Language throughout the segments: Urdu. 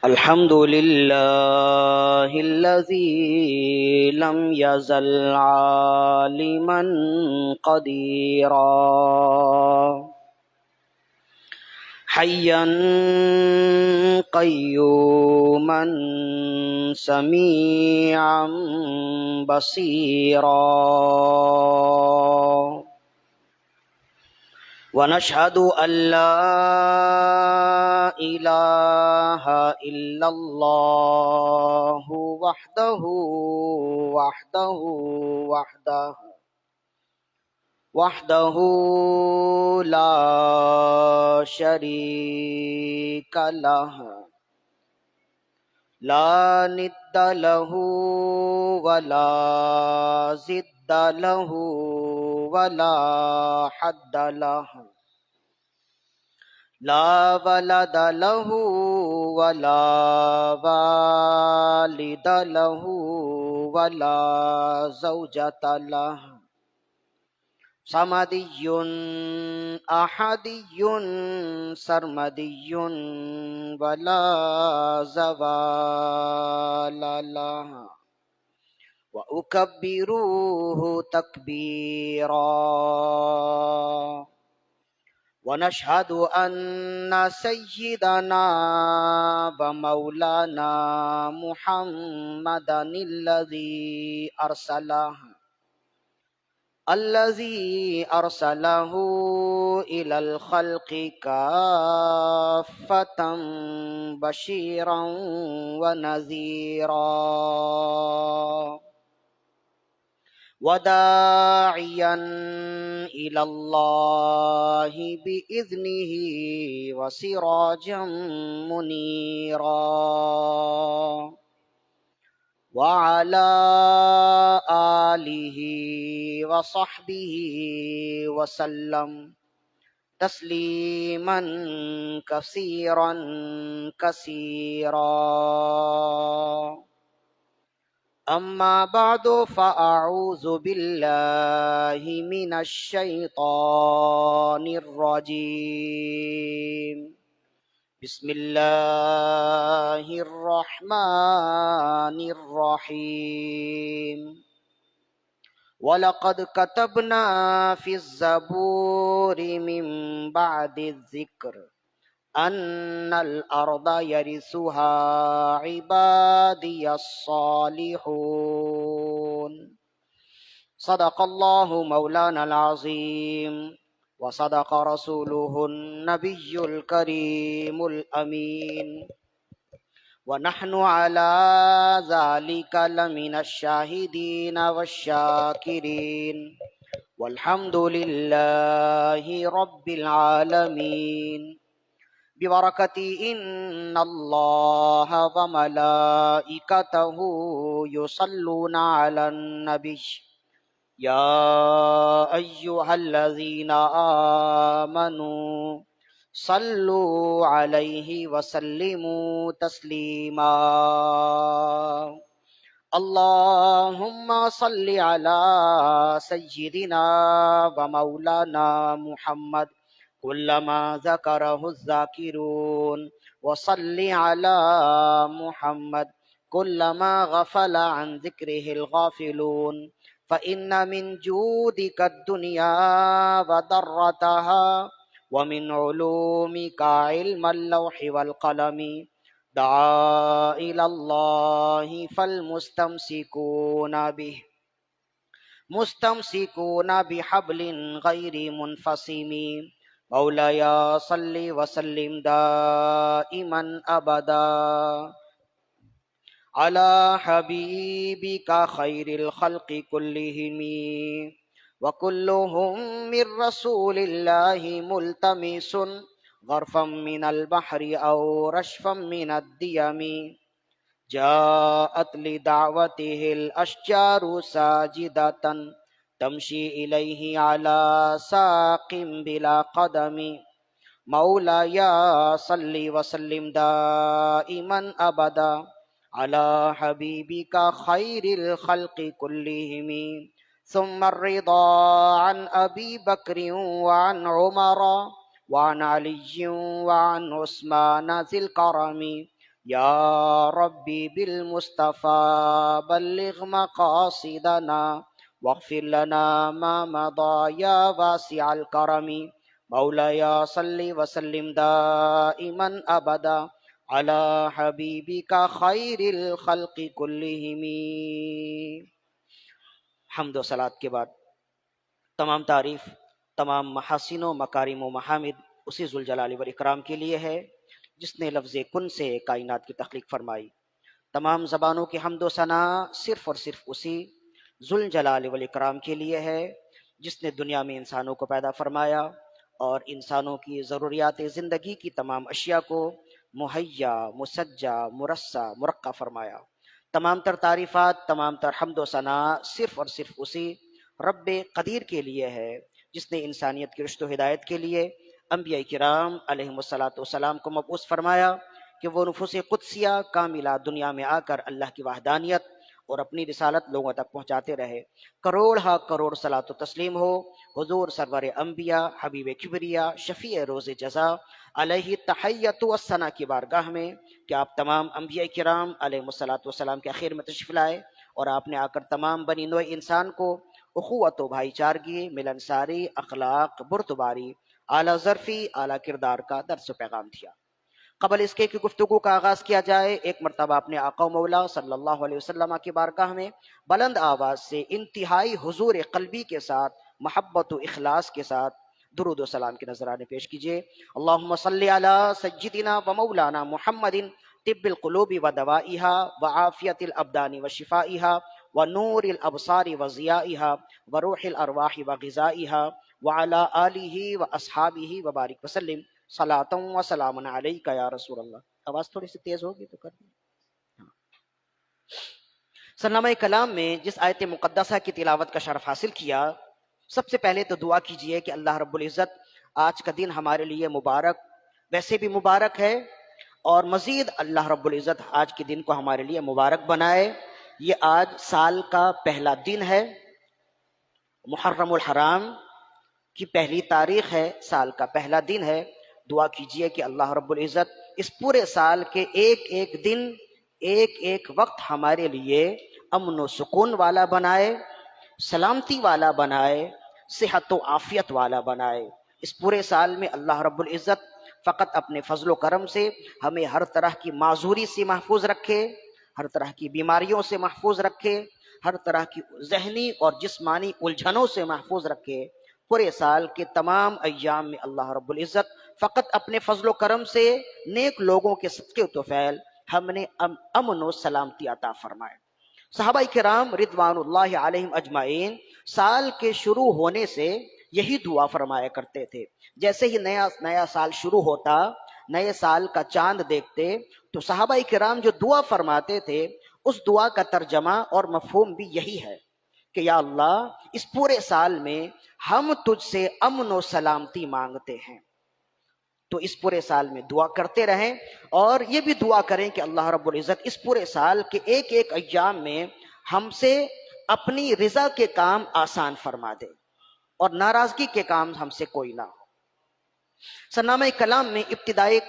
الحمد لله الذي لم يزل عالما قديرا حيا قيوما سميعا بصيرا ونشهد أن لا إله إلا الله وحده وحده وحده وحده لا شريك له لا ند له ولا ضد له ولا حد له لا ولد له ولا والد له ولا زوجة له صمدي أحدي سرمدي ولا زوال له وأكبروه تكبيرا ونشهد أن سيدنا ومولانا محمدا الذي أرسله إلى الخلق كافة بشيرا ونذيرا وداعيا إلى الله بإذنه وسراجا منيرا وعلى آله وصحبه وسلم تسليما كثيرا كثيرا أما بعد فأعوذ بالله من الشيطان الرجيم بسم الله الرحمن الرحيم ولقد كتبنا في الزبور من بعد الذكر أن الأرض يرثها عبادي الصالحون صدق الله مولانا العظيم وصدق رسوله النبي الكريم الأمين ونحن على ذلك لمن الشاهدين والشاكرين والحمد لله رب العالمين ببركة إن الله وملائكته يصلون على النبي يا أيها الذين آمنوا صلوا عليه وسلموا تسليما اللهم صل على سيدنا ومولانا محمد كلما ذكره الذاكرون وصل على محمد كلما غفل عن ذكره الغافلون فإن من جودك الدنيا وضرتها ومن علومك علم اللوح والقلم دعا إلى الله فالمستمسكون به مستمسكون بحبل غير منفصم مولاي صل وسلم دائما أبدا على حبيبك خير الخلق كلهم وكلهم من رسول الله ملتمس غرفا من البحر أو رشفا من الديم جاءت لدعوته الأشجار ساجدة تمشي إليه على ساق بلا قدم مولاي صل وسلم دائما أبدا على حبيبك خير الخلق كلهم ثم الرضا عن أبي بكر وعن عمر وعن علي وعن عثمان ذي الكرم یا ربی بالمصطفى بلغ مقاصدنا واغفر لنا ما مضى یا واسع الکرم مولاي صل وسلم دائما ابدا على حبیبک خیر الخلق كلهم۔ حمد و صلات کے بعد تمام تعریف، تمام محاسن و مکارم و محامد اسی ذوالجلال والاکرام کے لیے ہے جس نے لفظ کن سے کائنات کی تخلیق فرمائی۔ تمام زبانوں کی حمد و ثنا صرف اور صرف اسی ذوالجلال والاکرام کے لیے ہے جس نے دنیا میں انسانوں کو پیدا فرمایا اور انسانوں کی ضروریات زندگی کی تمام اشیاء کو مہیا، مسجع، مرصع، مرقع فرمایا۔ تمام تر تعریفات، تمام تر حمد و ثنا صرف اور صرف اسی رب قدیر کے لیے ہے جس نے انسانیت کی رشد و ہدایت کے لیے انبیاء کرام علیہم الصلاۃ والسلام کو مبعوث فرمایا کہ وہ نفوس قدسیہ کاملہ دنیا میں آ کر اللہ کی وحدانیت اور اپنی رسالت لوگوں تک پہنچاتے رہے۔ کروڑ ہا کروڑ صلاۃ و تسلیم ہو حضور سرور انبیاء، حبیب کبریا، شفیع روز جزا علیہ تحیت و ثنا کی بارگاہ میں کہ آپ تمام انبیاء کرام علیہم الصلاۃ والسلام کے آخر میں تشریف لائے اور آپ نے آ کر تمام بنی نوع انسان کو اخوت و بھائی چارگی، ملنساری، اخلاق، برتباری، اعلیٰ ظرفی، اعلیٰ کردار کا درس و پیغام دیا۔ قبل اس کے کہ گفتگو کا آغاز کیا جائے، ایک مرتبہ اپنے آقا و مولا صلی اللہ علیہ وسلم کی بارگاہ میں بلند آواز سے انتہائی حضور قلبی کے ساتھ، محبت و اخلاص کے ساتھ درود و سلام کی نذرانے پیش کیجیے۔ اللہم صلی علی سیدنا و مولانا محمد طب القلوب و دوائها وعافیت الابدان و شفائها ونور الابصار و ضیائها وروح الارواح و غذائها وعلى آلہ و اصحابہ وبارک وسلم صلاۃ و سلام علیک یا رسول اللہ۔ آواز تھوڑی سی تیز ہوگی تو کر دیں۔ سرنامہ کلام میں جس آیت مقدسہ کی تلاوت کا شرف حاصل کیا، سب سے پہلے تو دعا کیجئے کہ اللہ رب العزت آج کا دن ہمارے لیے مبارک، ویسے بھی مبارک ہے، اور مزید اللہ رب العزت آج کے دن کو ہمارے لیے مبارک بنائے۔ یہ آج سال کا پہلا دن ہے، محرم الحرام کی پہلی تاریخ ہے، سال کا پہلا دن ہے۔ دعا کیجئے کہ اللہ رب العزت اس پورے سال کے ایک ایک دن، ایک ایک وقت ہمارے لیے امن و سکون والا بنائے، سلامتی والا بنائے، صحت و عافیت والا بنائے۔ اس پورے سال میں اللہ رب العزت فقط اپنے فضل و کرم سے ہمیں ہر طرح کی معذوری سے محفوظ رکھے، ہر طرح کی بیماریوں سے محفوظ رکھے، ہر طرح کی ذہنی اور جسمانی الجھنوں سے محفوظ رکھے۔ پورے سال کے تمام ایام میں اللہ رب العزت فقط اپنے فضل و کرم سے نیک لوگوں کے صدقے و توفیل ہم نے امن و سلامتی عطا فرمائے۔ صحابہ کرام رضوان اللہ علیہم اجمعین سال کے شروع ہونے سے یہی دعا فرمایا کرتے تھے۔ جیسے ہی نیا سال شروع ہوتا، نئے سال کا چاند دیکھتے تو صحابہ کرام جو دعا فرماتے تھے، اس دعا کا ترجمہ اور مفہوم بھی یہی ہے کہ یا اللہ اس پورے سال میں ہم تجھ سے امن و سلامتی مانگتے ہیں، تو اس پورے سال میں دعا کرتے رہیں، اور یہ بھی دعا کریں کہ اللہ رب العزت اس پورے سال کے ایک ایک ایام میں ہم سے اپنی رضا کے کام آسان فرما دے اور ناراضگی کے کام ہم سے کوئی نہ ہو۔ سرنامہ کلام میں ابتدائی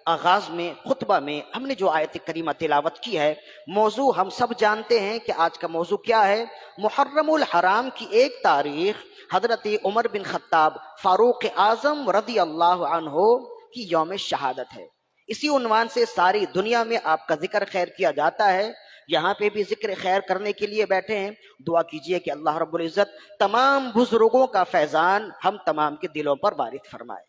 آغاز میں خطبہ میں ہم نے جو آیت کریمہ تلاوت کی ہے، موضوع ہم سب جانتے ہیں کہ آج کا موضوع کیا ہے۔ محرم الحرام کی ایک تاریخ حضرت عمر بن خطاب فاروق اعظم رضی اللہ عنہ کی یوم شہادت ہے۔ اسی عنوان سے ساری دنیا میں آپ کا ذکر خیر کیا جاتا ہے، یہاں پہ بھی ذکر خیر کرنے کے لیے بیٹھے ہیں۔ دعا کیجئے کہ اللہ رب العزت تمام بزرگوں کا فیضان ہم تمام کے دلوں پر وارد فرمائے۔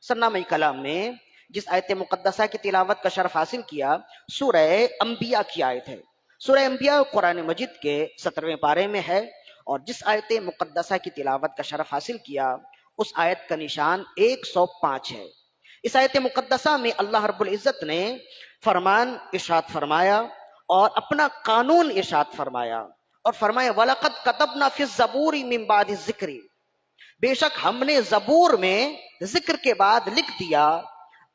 سرنامہ کلام میں جس آیت مقدسہ کی تلاوت کا شرف حاصل کیا، سورہ انبیاء کی آیت ہے۔ سورہ انبیاء قرآن مجید کے 17ویں پارے میں ہے، اور جس آیت مقدسہ کی تلاوت کا شرف حاصل کیا اس آیت کا نشان 105 ہے۔ اس آیت مقدسہ میں اللہ رب العزت نے فرمان ارشاد فرمایا اور اپنا قانون ارشاد فرمایا، اور فرمایا وَلَقَدْ كَتَبْنَا فِي الزَّبُورِ مِن بَعْدِ الذِّكْرِ، بے شک ہم نے زبور میں ذکر کے بعد لکھ دیا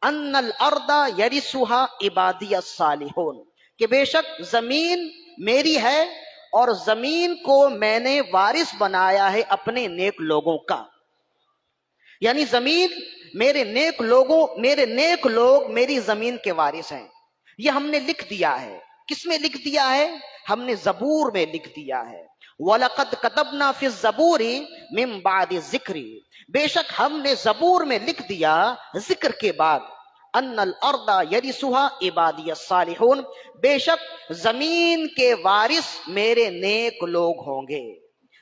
ان الارض یرثها عبادی الصالحون، کہ بے شک زمین میری ہے اور زمین کو میں نے وارث بنایا ہے اپنے نیک لوگوں کا۔ یعنی زمین میرے نیک لوگ میری زمین کے وارث ہیں۔ یہ ہم نے لکھ دیا ہے. کس میں لکھ دیا ہے؟ ہم نے زبور میں لکھ دیا ہے. وَلَقَدْ كَتَبْنَا فِي الزَّبُورِ مِن بَعْدِ الذِّكْرِ، بے شک ہم نے زبور میں لکھ دیا ذکر کے بعد، ان الارض یرثها عبادی الصالحون، بے شک زمین کے وارث میرے نیک لوگ ہوں گے،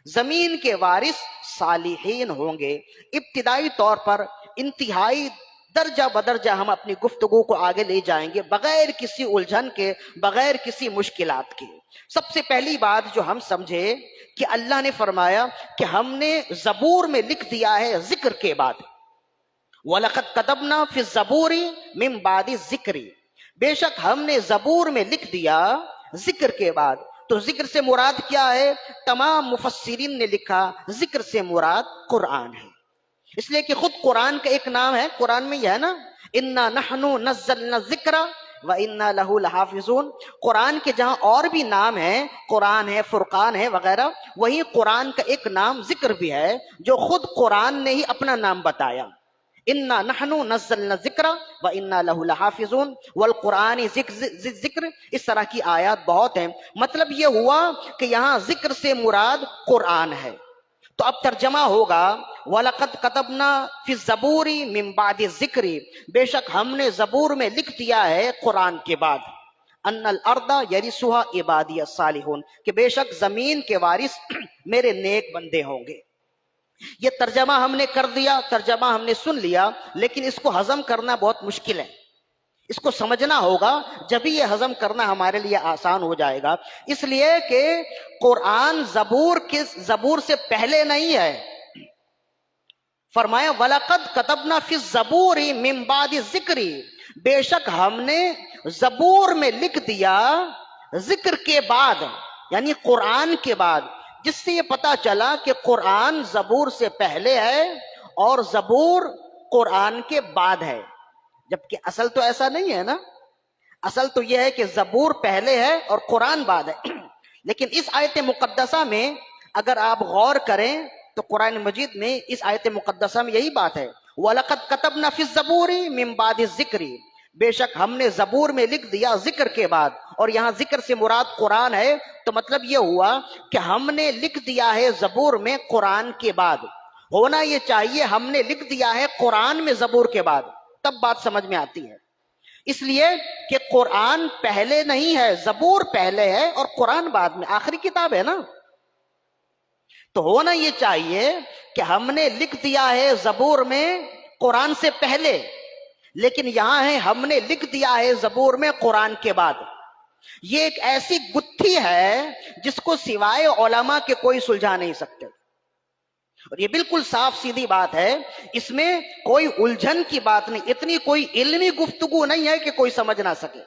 زمین کے وارث صالحین ہوں گے. ابتدائی طور پر انتہائی درجہ بدرجہ ہم اپنی گفتگو کو آگے لے جائیں گے بغیر کسی الجھن کے، بغیر کسی مشکلات کے. سب سے پہلی بات جو ہم سمجھے کہ اللہ نے فرمایا کہ ہم نے زبور میں لکھ دیا ہے ذکر کے بعد. وَلَقَدْ كَتَبْنَا فِي الزَّبُورِ مِن بَعْدِ الذِّكْرِ، بے شک ہم نے زبور میں لکھ دیا ذکر کے بعد. تو ذکر سے مراد کیا ہے؟ تمام مفسرین نے لکھا ذکر سے مراد قرآن ہے، اس لیے کہ خود قرآن کا ایک نام ہے، قرآن میں یہ ہے نا اِنَّا نَحْنُ نَزَّلْنَا الذِّكْرَ وَإِنَّا لَهُ لَحَافِظُونَ. قرآن کے جہاں اور بھی نام ہیں، قرآن ہے، فرقان ہے وغیرہ، وہی قرآن کا ایک نام ذکر بھی ہے جو خود قرآن نے ہی اپنا نام بتایا. اِنَّا نَحْنُ نَزَّلْنَا الذِّكْرَ وَإِنَّا لَهُ لَحَافِظُونَ وَالْقُرْآنِ ذِکر. اس طرح کی آیات بہت ہیں. مطلب یہ ہوا کہ یہاں ذکر سے مراد قرآن ہے. تو اب ترجمہ ہوگا وَلَقَدْ كَتَبْنَا فِي الزَّبُورِ مِن بَعْدِ الذِّكْرِ، بے شک ہم نے زبور میں لکھ دیا ہے قرآن کے بعد، ان الارض یرثها عبادی الصالحون، کہ بے شک زمین کے وارث میرے نیک بندے ہوں گے. یہ ترجمہ ہم نے کر دیا، ترجمہ ہم نے سن لیا، لیکن اس کو ہضم کرنا بہت مشکل ہے. اس کو سمجھنا ہوگا، جب ہی یہ ہضم کرنا ہمارے لیے آسان ہو جائے گا. اس لیے کہ قرآن زبور سے پہلے نہیں ہے. فرمایا وَلَقَدْ كَتَبْنَا فِي الزَّبُورِ مِن بَعْدِ الذِّكْرِ، بے شک ہم نے زبور میں لکھ دیا ذکر کے بعد، یعنی قرآن کے بعد، جس سے یہ پتا چلا کہ قرآن زبور سے پہلے ہے اور زبور قرآن کے بعد ہے. جبکہ اصل تو ایسا نہیں ہے نا، اصل تو یہ ہے کہ زبور پہلے ہے اور قرآن بعد ہے. لیکن اس آیت مقدسہ میں اگر آپ غور کریں تو قرآن مجید میں اس آیت مقدسہ میں یہی بات ہے، وَلَقَدْ كَتَبْنَا فِي الزَّبُورِ مِن بَعْدِ الذِّكْرِ، بے شک ہم نے زبور میں لکھ دیا ذکر کے بعد. اور یہاں ذکر سے مراد قرآن ہے، تو مطلب یہ ہوا کہ ہم نے لکھ دیا ہے زبور میں قرآن کے بعد. ہونا یہ چاہیے ہم نے لکھ دیا ہے قرآن میں زبور کے بعد، تب بات سمجھ میں آتی ہے. اس لیے کہ قرآن پہلے نہیں ہے، زبور پہلے ہے اور قرآن بعد میں، آخری کتاب ہے نا. تو ہونا یہ چاہیے کہ ہم نے لکھ دیا ہے زبور میں قرآن سے پہلے، لیکن یہاں ہے ہم نے لکھ دیا ہے زبور میں قرآن کے بعد. یہ ایک ایسی گتھی ہے جس کو سوائے علماء کے کوئی سلجھا نہیں سکتے، اور یہ بالکل صاف سیدھی بات ہے، اس میں کوئی الجھن کی بات نہیں، اتنی کوئی علمی گفتگو نہیں ہے کہ کوئی سمجھ نہ سکے.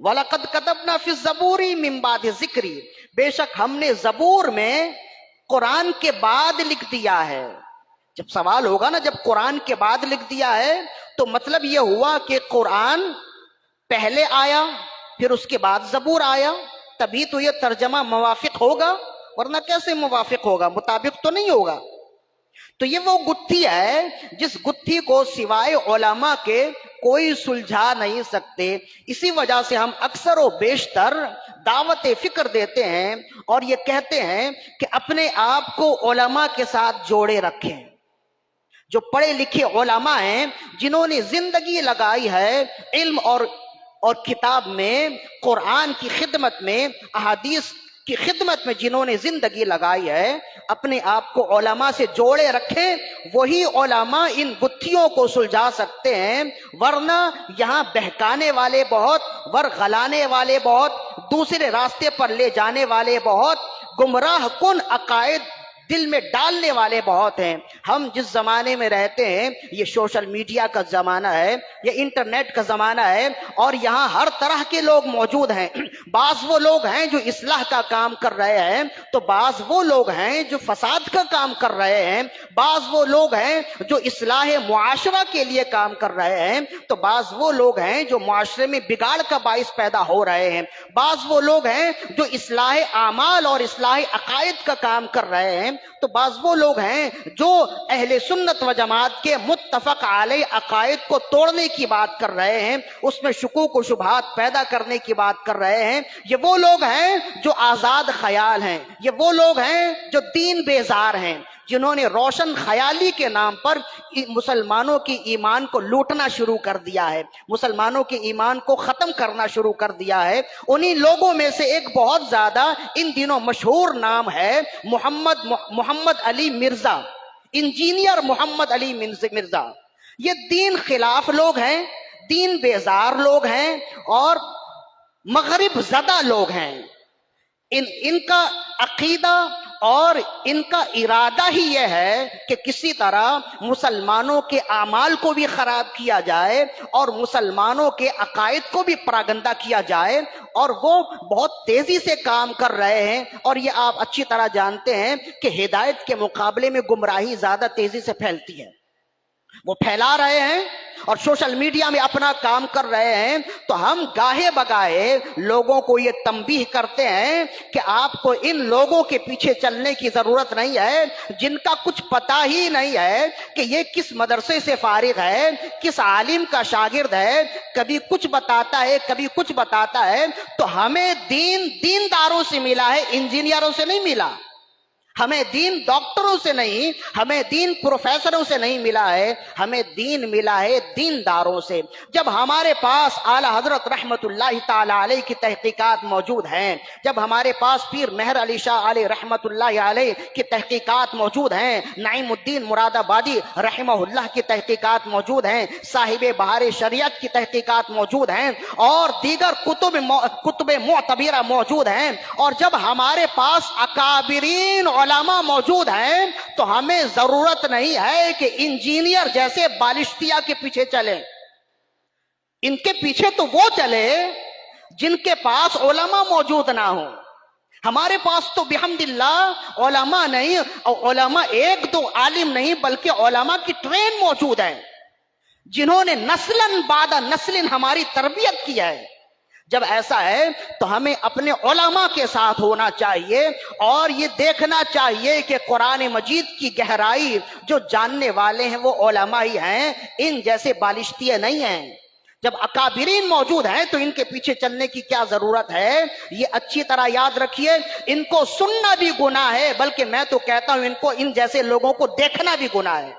وَلَقَدْ كَتَبْنَا فِي الزَّبُورِ مِن بَعْدِ الذِّكْرِ، بے شک ہم نے زبور میں قرآن کے بعد لکھ دیا ہے. جب سوال ہوگا نا، جب قرآن کے بعد لکھ دیا ہے تو مطلب یہ ہوا کہ قرآن پہلے آیا پھر اس کے بعد زبور آیا، تبھی تو یہ ترجمہ موافق ہوگا، ورنہ کیسے موافق ہوگا؟ مطابق تو نہیں ہوگا. تو یہ وہ گتھی ہے جس گتھی کو سوائے علماء کے کوئی سلجھا نہیں سکتے. اسی وجہ سے ہم اکثر و بیشتر دعوت فکر دیتے ہیں اور یہ کہتے ہیں کہ اپنے آپ کو علماء کے ساتھ جوڑے رکھیں. جو پڑھے لکھے علماء ہیں، جنہوں نے زندگی لگائی ہے علم اور کتاب میں، قرآن کی خدمت میں، احادیث کی خدمت میں جنہوں نے زندگی لگائی ہے، اپنے آپ کو علماء سے جوڑے رکھیں. وہی علماء ان گتھیوں کو سلجھا سکتے ہیں، ورنہ یہاں بہکانے والے بہت، ورغلانے والے بہت، دوسرے راستے پر لے جانے والے بہت، گمراہ کن عقائد دل میں ڈالنے والے بہت ہیں. ہم جس زمانے میں رہتے ہیں، یہ سوشل میڈیا کا زمانہ ہے، یہ انٹرنیٹ کا زمانہ ہے، اور یہاں ہر طرح کے لوگ موجود ہیں. بعض وہ لوگ ہیں جو اصلاح کا کام کر رہے ہیں، تو بعض وہ لوگ ہیں جو فساد کا کام کر رہے ہیں، بعض وہ لوگ ہیں جو اصلاح معاشرہ کے لیے کام کر رہے ہیں، تو بعض وہ لوگ ہیں جو معاشرے میں بگاڑ کا باعث پیدا ہو رہے ہیں، بعض وہ لوگ ہیں جو اصلاح اعمال اور اصلاح عقائد کا کام کر رہے ہیں، تو بعض وہ لوگ ہیں جو اہل سنت و جماعت کے متفق علیہ عقائد کو توڑنے کی بات کر رہے ہیں، اس میں شکوک و شبہات پیدا کرنے کی بات کر رہے ہیں، یہ وہ لوگ ہیں جو آزاد خیال ہیں، یہ وہ لوگ ہیں جو دین بیزار ہیں، جنہوں نے روشن خیالی کے نام پر مسلمانوں کی ایمان کو لوٹنا شروع کر دیا ہے، مسلمانوں کے ایمان کو ختم کرنا شروع کر دیا ہے۔ انہی لوگوں میں سے ایک بہت زیادہ ان دنوں مشہور نام ہے محمد علی مرزا، انجینئر محمد علی مرزا۔ یہ دین خلاف لوگ ہیں، دین بیزار لوگ ہیں اور مغرب زدہ لوگ ہیں۔ ان کا عقیدہ اور ان کا ارادہ ہی یہ ہے کہ کسی طرح مسلمانوں کے اعمال کو بھی خراب کیا جائے اور مسلمانوں کے عقائد کو بھی پراگندہ کیا جائے، اور وہ بہت تیزی سے کام کر رہے ہیں۔ اور یہ آپ اچھی طرح جانتے ہیں کہ ہدایت کے مقابلے میں گمراہی زیادہ تیزی سے پھیلتی ہے، وہ پھیلا رہے ہیں اور سوشل میڈیا میں اپنا کام کر رہے ہیں۔ تو ہم گاہے بگاہے لوگوں کو یہ تنبیہ کرتے ہیں کہ آپ کو ان لوگوں کے پیچھے چلنے کی ضرورت نہیں ہے جن کا کچھ پتہ ہی نہیں ہے کہ یہ کس مدرسے سے فارغ ہے، کس عالم کا شاگرد ہے، کبھی کچھ بتاتا ہے کبھی کچھ بتاتا ہے۔ تو ہمیں دین دینداروں سے ملا ہے، انجینئروں سے نہیں ملا، ہمیں دین ڈاکٹروں سے نہیں، ہمیں دین پروفیسروں سے نہیں ملا ہے، ہمیں دین ملا ہے دینداروں سے۔ جب ہمارے پاس اعلی حضرت رحمت اللہ تعالی علیہ کی تحقیقات موجود ہیں، جب ہمارے پاس پیر مہر علی شاہ علیہ رحمت اللہ علیہ کی تحقیقات موجود ہیں، نعیم الدین مراد آبادی رحمہ اللہ کی تحقیقات موجود ہیں، صاحب بہار شریعت کی تحقیقات موجود ہیں، اور دیگر کتب معتبرہ موجود ہیں، اور جب ہمارے پاس اکابرین علماء موجود ہیں، تو ہمیں ضرورت نہیں ہے کہ انجینئر جیسے بالشتیہ کے پیچھے چلیں۔ ان کے پیچھے تو وہ چلے جن کے پاس علماء موجود نہ ہوں۔ ہمارے پاس تو بحمد اللہ علماء نہیں، علماء ایک دو عالم نہیں بلکہ علماء کی ٹرین موجود ہے، جنہوں نے نسلاً بعد نسل ہماری تربیت کیا ہے۔ جب ایسا ہے تو ہمیں اپنے علماء کے ساتھ ہونا چاہیے اور یہ دیکھنا چاہیے کہ قرآن مجید کی گہرائی جو جاننے والے ہیں وہ علماء ہی ہیں، ان جیسے بالشتیے نہیں ہیں۔ جب اکابرین موجود ہیں تو ان کے پیچھے چلنے کی کیا ضرورت ہے؟ یہ اچھی طرح یاد رکھیے، ان کو سننا بھی گناہ ہے، بلکہ میں تو کہتا ہوں ان جیسے لوگوں کو دیکھنا بھی گناہ ہے۔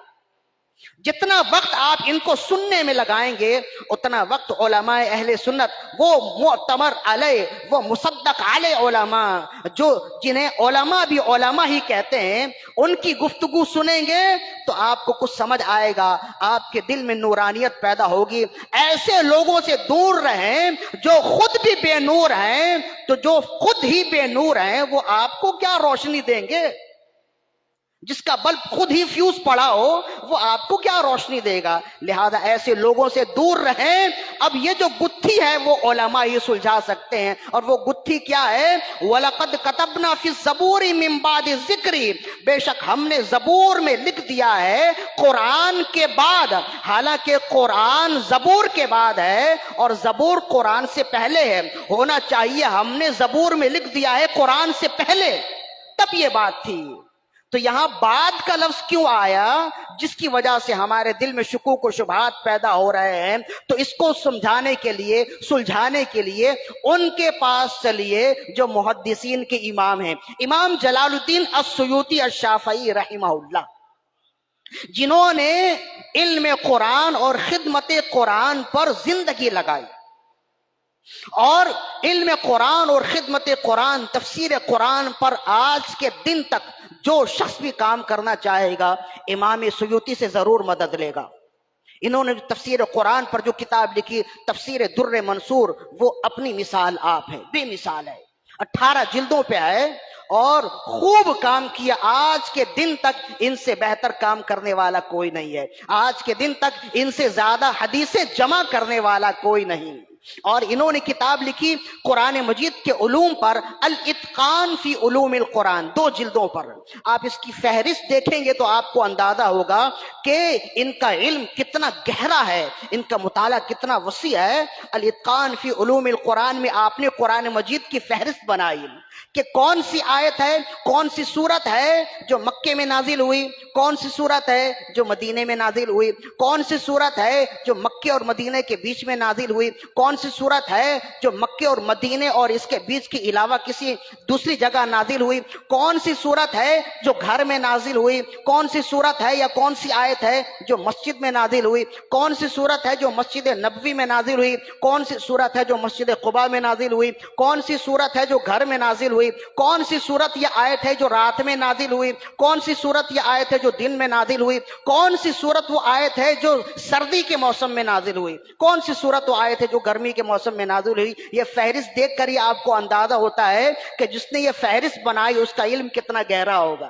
جتنا وقت آپ ان کو سننے میں لگائیں گے اتنا وقت علماء اہل سنت، وہ معتبر علیہ، وہ مصدق علیہ علماء، جو جنہیں علماء بھی علماء ہی کہتے ہیں، ان کی گفتگو سنیں گے تو آپ کو کچھ سمجھ آئے گا، آپ کے دل میں نورانیت پیدا ہوگی۔ ایسے لوگوں سے دور رہیں جو خود بھی بے نور ہیں، تو جو خود ہی بے نور ہیں وہ آپ کو کیا روشنی دیں گے؟ جس کا بلب خود ہی فیوز پڑا ہو وہ آپ کو کیا روشنی دے گا؟ لہذا ایسے لوگوں سے دور رہیں۔ اب یہ جو گتھی ہے وہ علماء ہی سلجھا سکتے ہیں، اور وہ گتھی کیا ہے؟ وَلَقَدْ كَتَبْنَا فِي الزَّبُورِ مِن بَعْدِ الذِّكْرِ، بے شک ہم نے زبور میں لکھ دیا ہے قرآن کے بعد، حالانکہ قرآن زبور کے بعد ہے اور زبور قرآن سے پہلے ہے، ہونا چاہیے ہم نے زبور میں لکھ دیا ہے قرآن سے پہلے، تب یہ بات تھی۔ تو یہاں بعد کا لفظ کیوں آیا؟ جس کی وجہ سے ہمارے دل میں شکوک و شبہات پیدا ہو رہے ہیں۔ تو اس کو سمجھانے کے لیے، سلجھانے کے لیے ان کے پاس چلیے جو محدثین کے امام ہیں۔ امام جلال الدین السیوطی الشافعی رحمہ اللہ، جنہوں نے علم قرآن اور خدمت قرآن پر زندگی لگائی، اور علم قرآن اور خدمت قرآن، تفسیر قرآن پر آج کے دن تک جو شخص بھی کام کرنا چاہے گا امام سیوطی سے ضرور مدد لے گا۔ انہوں نے تفسیر قرآن پر جو کتاب لکھی تفسیر در منصور، وہ اپنی مثال آپ ہے، بے مثال ہے، 18 جلدوں پہ ہے اور خوب کام کیا۔ آج کے دن تک ان سے بہتر کام کرنے والا کوئی نہیں ہے، آج کے دن تک ان سے زیادہ حدیثیں جمع کرنے والا کوئی نہیں۔ اور انہوں نے کتاب لکھی قرآن مجید کے علوم پر، الاتقان فی علوم القرآن، 2 جلدوں پر۔ آپ اس کی فہرست دیکھیں گے تو آپ کو اندازہ ہوگا کہ ان کا علم کتنا گہرا ہے، ان کا مطالعہ کتنا وسیع ہے۔ الاتقان فی علوم القرآن میں آپ نے قرآن مجید کی فہرست بنائی کہ کون سی آیت ہے، کون سی سورت ہے جو مکے میں نازل ہوئی، کون سی سورت ہے جو مدینے میں نازل ہوئی، کون سی سورت ہے جو مکے اور مدینے کے بیچ میں نازل ہوئی، کون سی سورت ہے جو مکے اور مدینے اور اس کے بیچ کے علاوہ کسی دوسری جگہ نازل ہوئی، کون سی سورت ہے جو گھر میں نازل ہوئی، کون سی سورت ہے یا کون سی آیت ہے جو مسجد میں نازل ہوئی، کون سی سورت ہے جو مسجد نبوی میں نازل ہوئی، کون سی سورت ہے جو مسجد قباء میں نازل ہوئی، کون سی سورت ہے جو گھر میں نازل ہوئی، کون سی سورت یا آیت ہے جو رات میں نازل ہوئی، کون سی سورت یا آیت ہے جو دن میں نازل ہوئی، کون سی سورت وہ آیت ہے جو سردی کے موسم میں نازل ہوئی، کون سی سورت وہ آیت ہے جو گرمی کے موسم میں نازل ہوئی۔ یہ فہرست دیکھ کر ہی آپ کو اندازہ ہوتا ہے کہ جس نے یہ فہرست بنائی اس کا علم کتنا گہرا ہوگا۔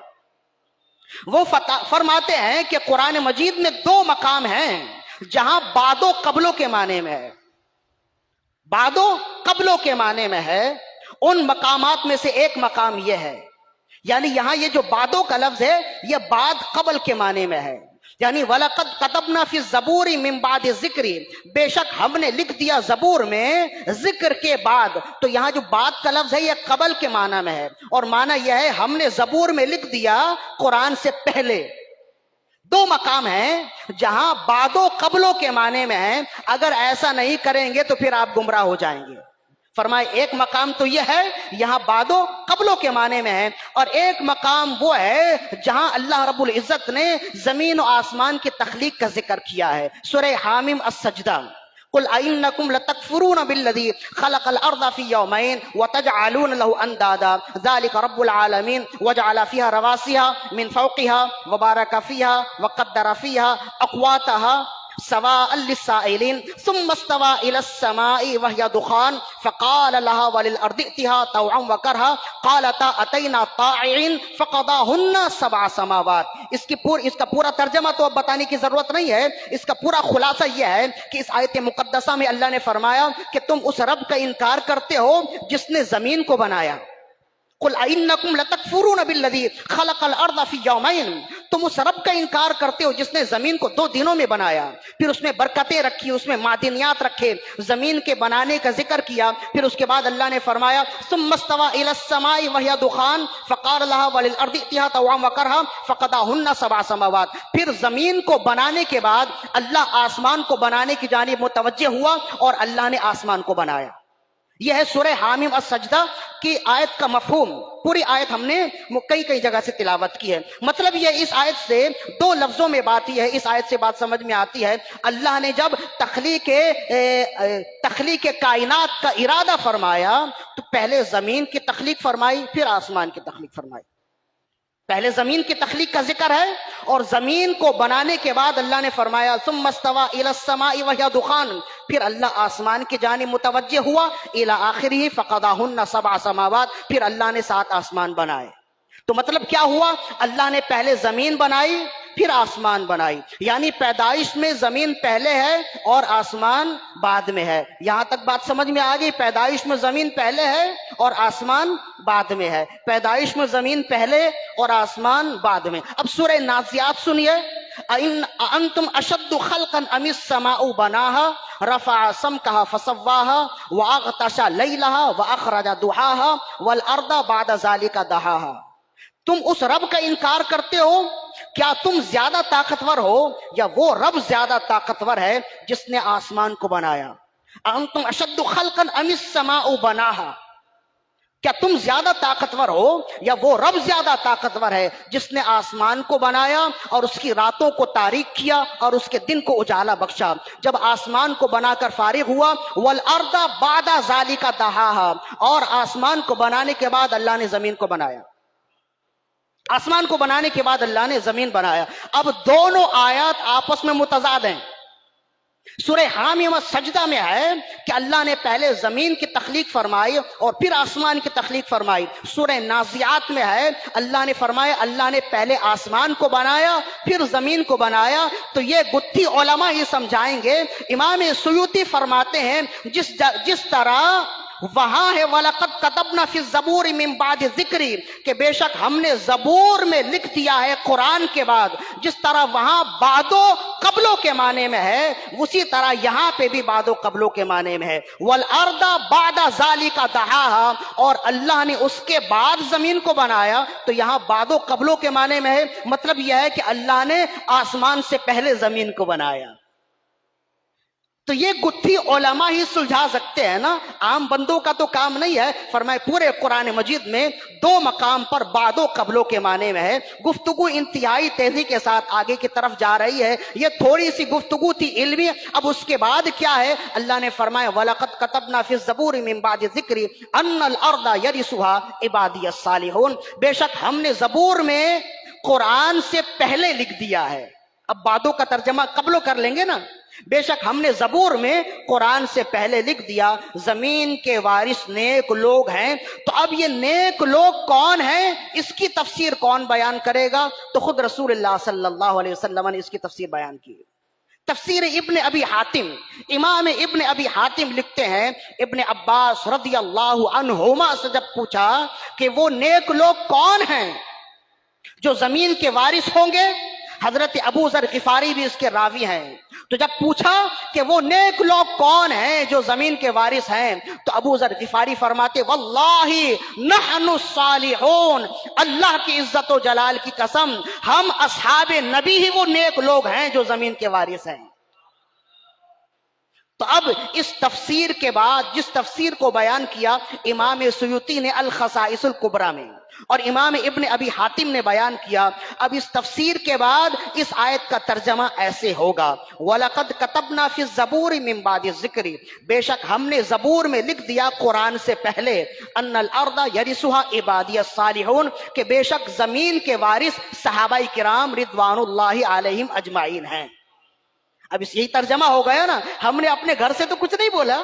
وہ فرماتے ہیں کہ قرآن مجید میں 2 مقام ہیں جہاں بعد و قبلوں کے معنی میں ہے، بعد و قبلوں کے معنی میں ہے۔ ان مقامات میں سے ایک مقام یہ ہے، یعنی یہاں یہ جو بعدوں کا لفظ ہے یہ بعد قبل کے معنی میں ہے، یعنی وَلَقَدْ كَتَبْنَا فِي الزَّبُورِ مِن بَعْدِ الذِّكْرِ، بے شک ہم نے لکھ دیا زبور میں ذکر کے بعد۔ تو یہاں جو بعد کا لفظ ہے یہ قبل کے معنی میں ہے، اور معنی یہ ہے ہم نے زبور میں لکھ دیا قرآن سے پہلے۔ 2 مقام ہیں جہاں بعد و قبلوں کے معنی میں ہیں، اگر ایسا نہیں کریں گے تو پھر آپ گمراہ ہو جائیں گے۔ فرمائے ایک مقام تو یہ ہے یہاں بعد و قبلوں کے معنی میں ہے، اور ایک مقام وہ ہے جہاں اللہ رب العزت نے زمین و آسمان کی تخلیق کا ذکر کیا ہے۔ سورہ حامیم السجدہ، قل أئنكم لتكفرون بالذي خلق الأرض في يومين وتجعلون له أندادا ذلك رب العالمين وجعل فيها رواسي من فوقها وبارك فيها وقدر فيها أقواتها سواء للسائلين ثم استوى إلى السماء وهي دخان فقال لها وللأرض ائتها طوعا وكرها قالتا أتينا طاععين فقضاهن 7 سماوات۔ اس کا پورا ترجمہ تو اب بتانے کی ضرورت نہیں ہے، اس کا پورا خلاصہ یہ ہے کہ اس آیت مقدسہ میں اللہ نے فرمایا کہ تم اس رب کا انکار کرتے ہو جس نے زمین کو بنایا۔ قل أئنكم لتكفرون بالذي خلق الأرض في يومين، تم اس رب کا انکار کرتے ہو جس نے زمین کو 2 دنوں میں بنایا، پھر اس میں برکتیں رکھی، اس میں معدنیات رکھے، زمین کے بنانے کا ذکر کیا۔ پھر اس کے بعد اللہ نے فرمایا ثم استوى إلى السماء وهي دخان فقال لها وللأرض ائتها طوعا وكرها فقضاهن 7 سماوات۔ پھر زمین کو بنانے کے بعد اللہ آسمان کو بنانے کی جانب متوجہ ہوا اور اللہ نے آسمان کو بنایا۔ یہ ہے سورہ حامیم السجدہ کی آیت کا مفہوم۔ پوری آیت ہم نے کئی جگہ سے تلاوت کی ہے۔ مطلب یہ اس آیت سے 2 لفظوں میں بات یہ ہے، اس آیت سے بات سمجھ میں آتی ہے اللہ نے جب تخلیق کائنات کا ارادہ فرمایا تو پہلے زمین کی تخلیق فرمائی، پھر آسمان کی تخلیق فرمائی۔ پہلے زمین کی تخلیق کا ذکر ہے، اور زمین کو بنانے کے بعد اللہ نے فرمایا ثم استوى الى السماء وهي دخان، پھر اللہ آسمان کی جانب متوجہ ہوا الى آخرہ فقضاهن 7 سماوات، پھر اللہ نے 7 آسمان بنائے۔ تو مطلب کیا ہوا؟ اللہ نے پہلے زمین بنائی پھر آسمان بنائی، یعنی پیدائش میں زمین پہلے ہے اور آسمان بعد میں ہے۔ یہاں تک بات سمجھ میں آ گئی؟ پیدائش میں زمین پہلے ہے اور آسمان بعد میں ہے، پیدائش میں زمین پہلے اور آسمان بعد میں۔ اب سورہ نازعات سنیے، أَأَنْتُمْ أَشَدُّ خَلْقًا أَمِ السَّمَاءُ بَنَاهَا رَفَعَ سَمْكَهَا فَسَوَّاهَا وَأَغْطَشَ لَيْلَهَا وَأَخْرَجَ ضُحَاهَا وَالْأَرْضَ بَعْدَ ذَلِكَ دَحَاهَا۔ تم اس رب کا انکار کرتے ہو، کیا تم زیادہ طاقتور ہو یا وہ رب زیادہ طاقتور ہے جس نے آسمان کو بنایا؟ أَأَنْتُمْ أَشَدُّ خَلْقًا أَمِ السَّمَاءُ بَنَاهَا، کیا تم زیادہ طاقتور ہو یا وہ رب زیادہ طاقتور ہے جس نے آسمان کو بنایا اور اس کی راتوں کو تاریک کیا اور اس کے دن کو اجالا بخشا۔ جب آسمان کو بنا کر فارغ ہوا وَالْأَرْضَ بَعْدَ ذَلِكَ دَحَاهَا، اور آسمان کو بنانے کے بعد اللہ نے زمین کو بنایا۔ آسمان کو بنانے کے بعد اللہ نے زمین بنایا۔ اب دونوں آیات آپس میں متضاد ہیں۔ سورہ حامیم سجدہ میں ہے کہ اللہ نے پہلے زمین کی تخلیق فرمائی اور پھر آسمان کی تخلیق فرمائی. سورہ نازعات میں ہے اللہ نے فرمایا اللہ نے پہلے آسمان کو بنایا پھر زمین کو بنایا. تو یہ گتھی علماء ہی سمجھائیں گے. امام سیوطی فرماتے ہیں جس طرح وہاں ہے وَلَقَدْ كَتَبْنَا فِي الزَّبُورِ مِن بَعْدِ ذِكْرِ کہ بے شک ہم نے زبور میں لکھ دیا ہے قرآن کے بعد. جس طرح وہاں بعدو قبلوں کے معنی میں ہے اسی طرح یہاں پہ بھی بعدو قبلوں کے معنی میں ہے. وَالْأَرْضَ بَعْدَ ذَلِكَ دَحَاهَا اور اللہ نے اس کے بعد زمین کو بنایا. تو یہاں بعدو قبلوں کے معنی میں ہے مطلب یہ ہے کہ اللہ نے آسمان سے پہلے زمین کو بنایا. تو یہ گتھی علماء ہی سلجھا سکتے ہیں نا, عام بندوں کا تو کام نہیں ہے. فرمائے پورے قرآن مجید میں 2 مقام پر بعد و قبلوں کے معنی میں ہے. گفتگو انتہائی تیزی کے ساتھ آگے کی طرف جا رہی ہے. یہ تھوڑی سی گفتگو تھی علمی. اب اس کے بعد کیا ہے؟ اللہ نے فرمایا وَلَقَدْ كَتَبْنَا فِي الزَّبُورِ مِن بَعْدِ ذِكْرِ أَنَّ الْأَرْضَ يَرِثُهَا عِبَادِيَ الصَّالِحُونَ بے شک ہم نے زبور میں قرآن سے پہلے لکھ دیا ہے. اب بعدوں کا ترجمہ قبلوں کر لیں گے نا. بے شک ہم نے زبور میں قرآن سے پہلے لکھ دیا زمین کے وارث نیک لوگ ہیں. تو اب یہ نیک لوگ کون ہیں اس کی تفسیر کون بیان کرے گا؟ تو خود رسول اللہ صلی اللہ علیہ وسلم نے اس کی تفسیر بیان کی. تفسیر ابن ابی حاتم, امام ابن ابی حاتم لکھتے ہیں ابن عباس رضی اللہ عنہما سے جب پوچھا کہ وہ نیک لوگ کون ہیں جو زمین کے وارث ہوں گے, حضرت ابو ذر غفاری بھی اس کے راوی ہیں. تو جب پوچھا کہ وہ نیک لوگ کون ہیں جو زمین کے وارث ہیں تو ابو ذر غفاری فرماتے واللہ نحن الصالحون, اللہ کی عزت و جلال کی قسم ہم اصحاب نبی ہی وہ نیک لوگ ہیں جو زمین کے وارث ہیں. تو اب اس تفسیر کے بعد جس تفسیر کو بیان کیا امام سیوطی نے الخصائص الکبریٰ میں اور امام ابن ابی حاتم نے بیان کیا, اب اس تفسیر کے بعد اس آیت کا ترجمہ ایسے ہوگا وَلَقَدْ كَتَبْنَا فِي الزَّبُورِ مِن بَعْدِ الذِّكْرِ بے شک ہم نے زبور میں لکھ دیا قرآن سے پہلے أَنَّ الْأَرْضَ يَرِثُهَا عِبَادِيَ الصَّالِحُونَ کہ بے شک زمین کے وارث صحابہ کرام رضوان اللہ علیہم اجمعین ہیں. اب اس یہی ترجمہ ہو گیا نا. ہم نے اپنے گھر سے تو کچھ نہیں بولا,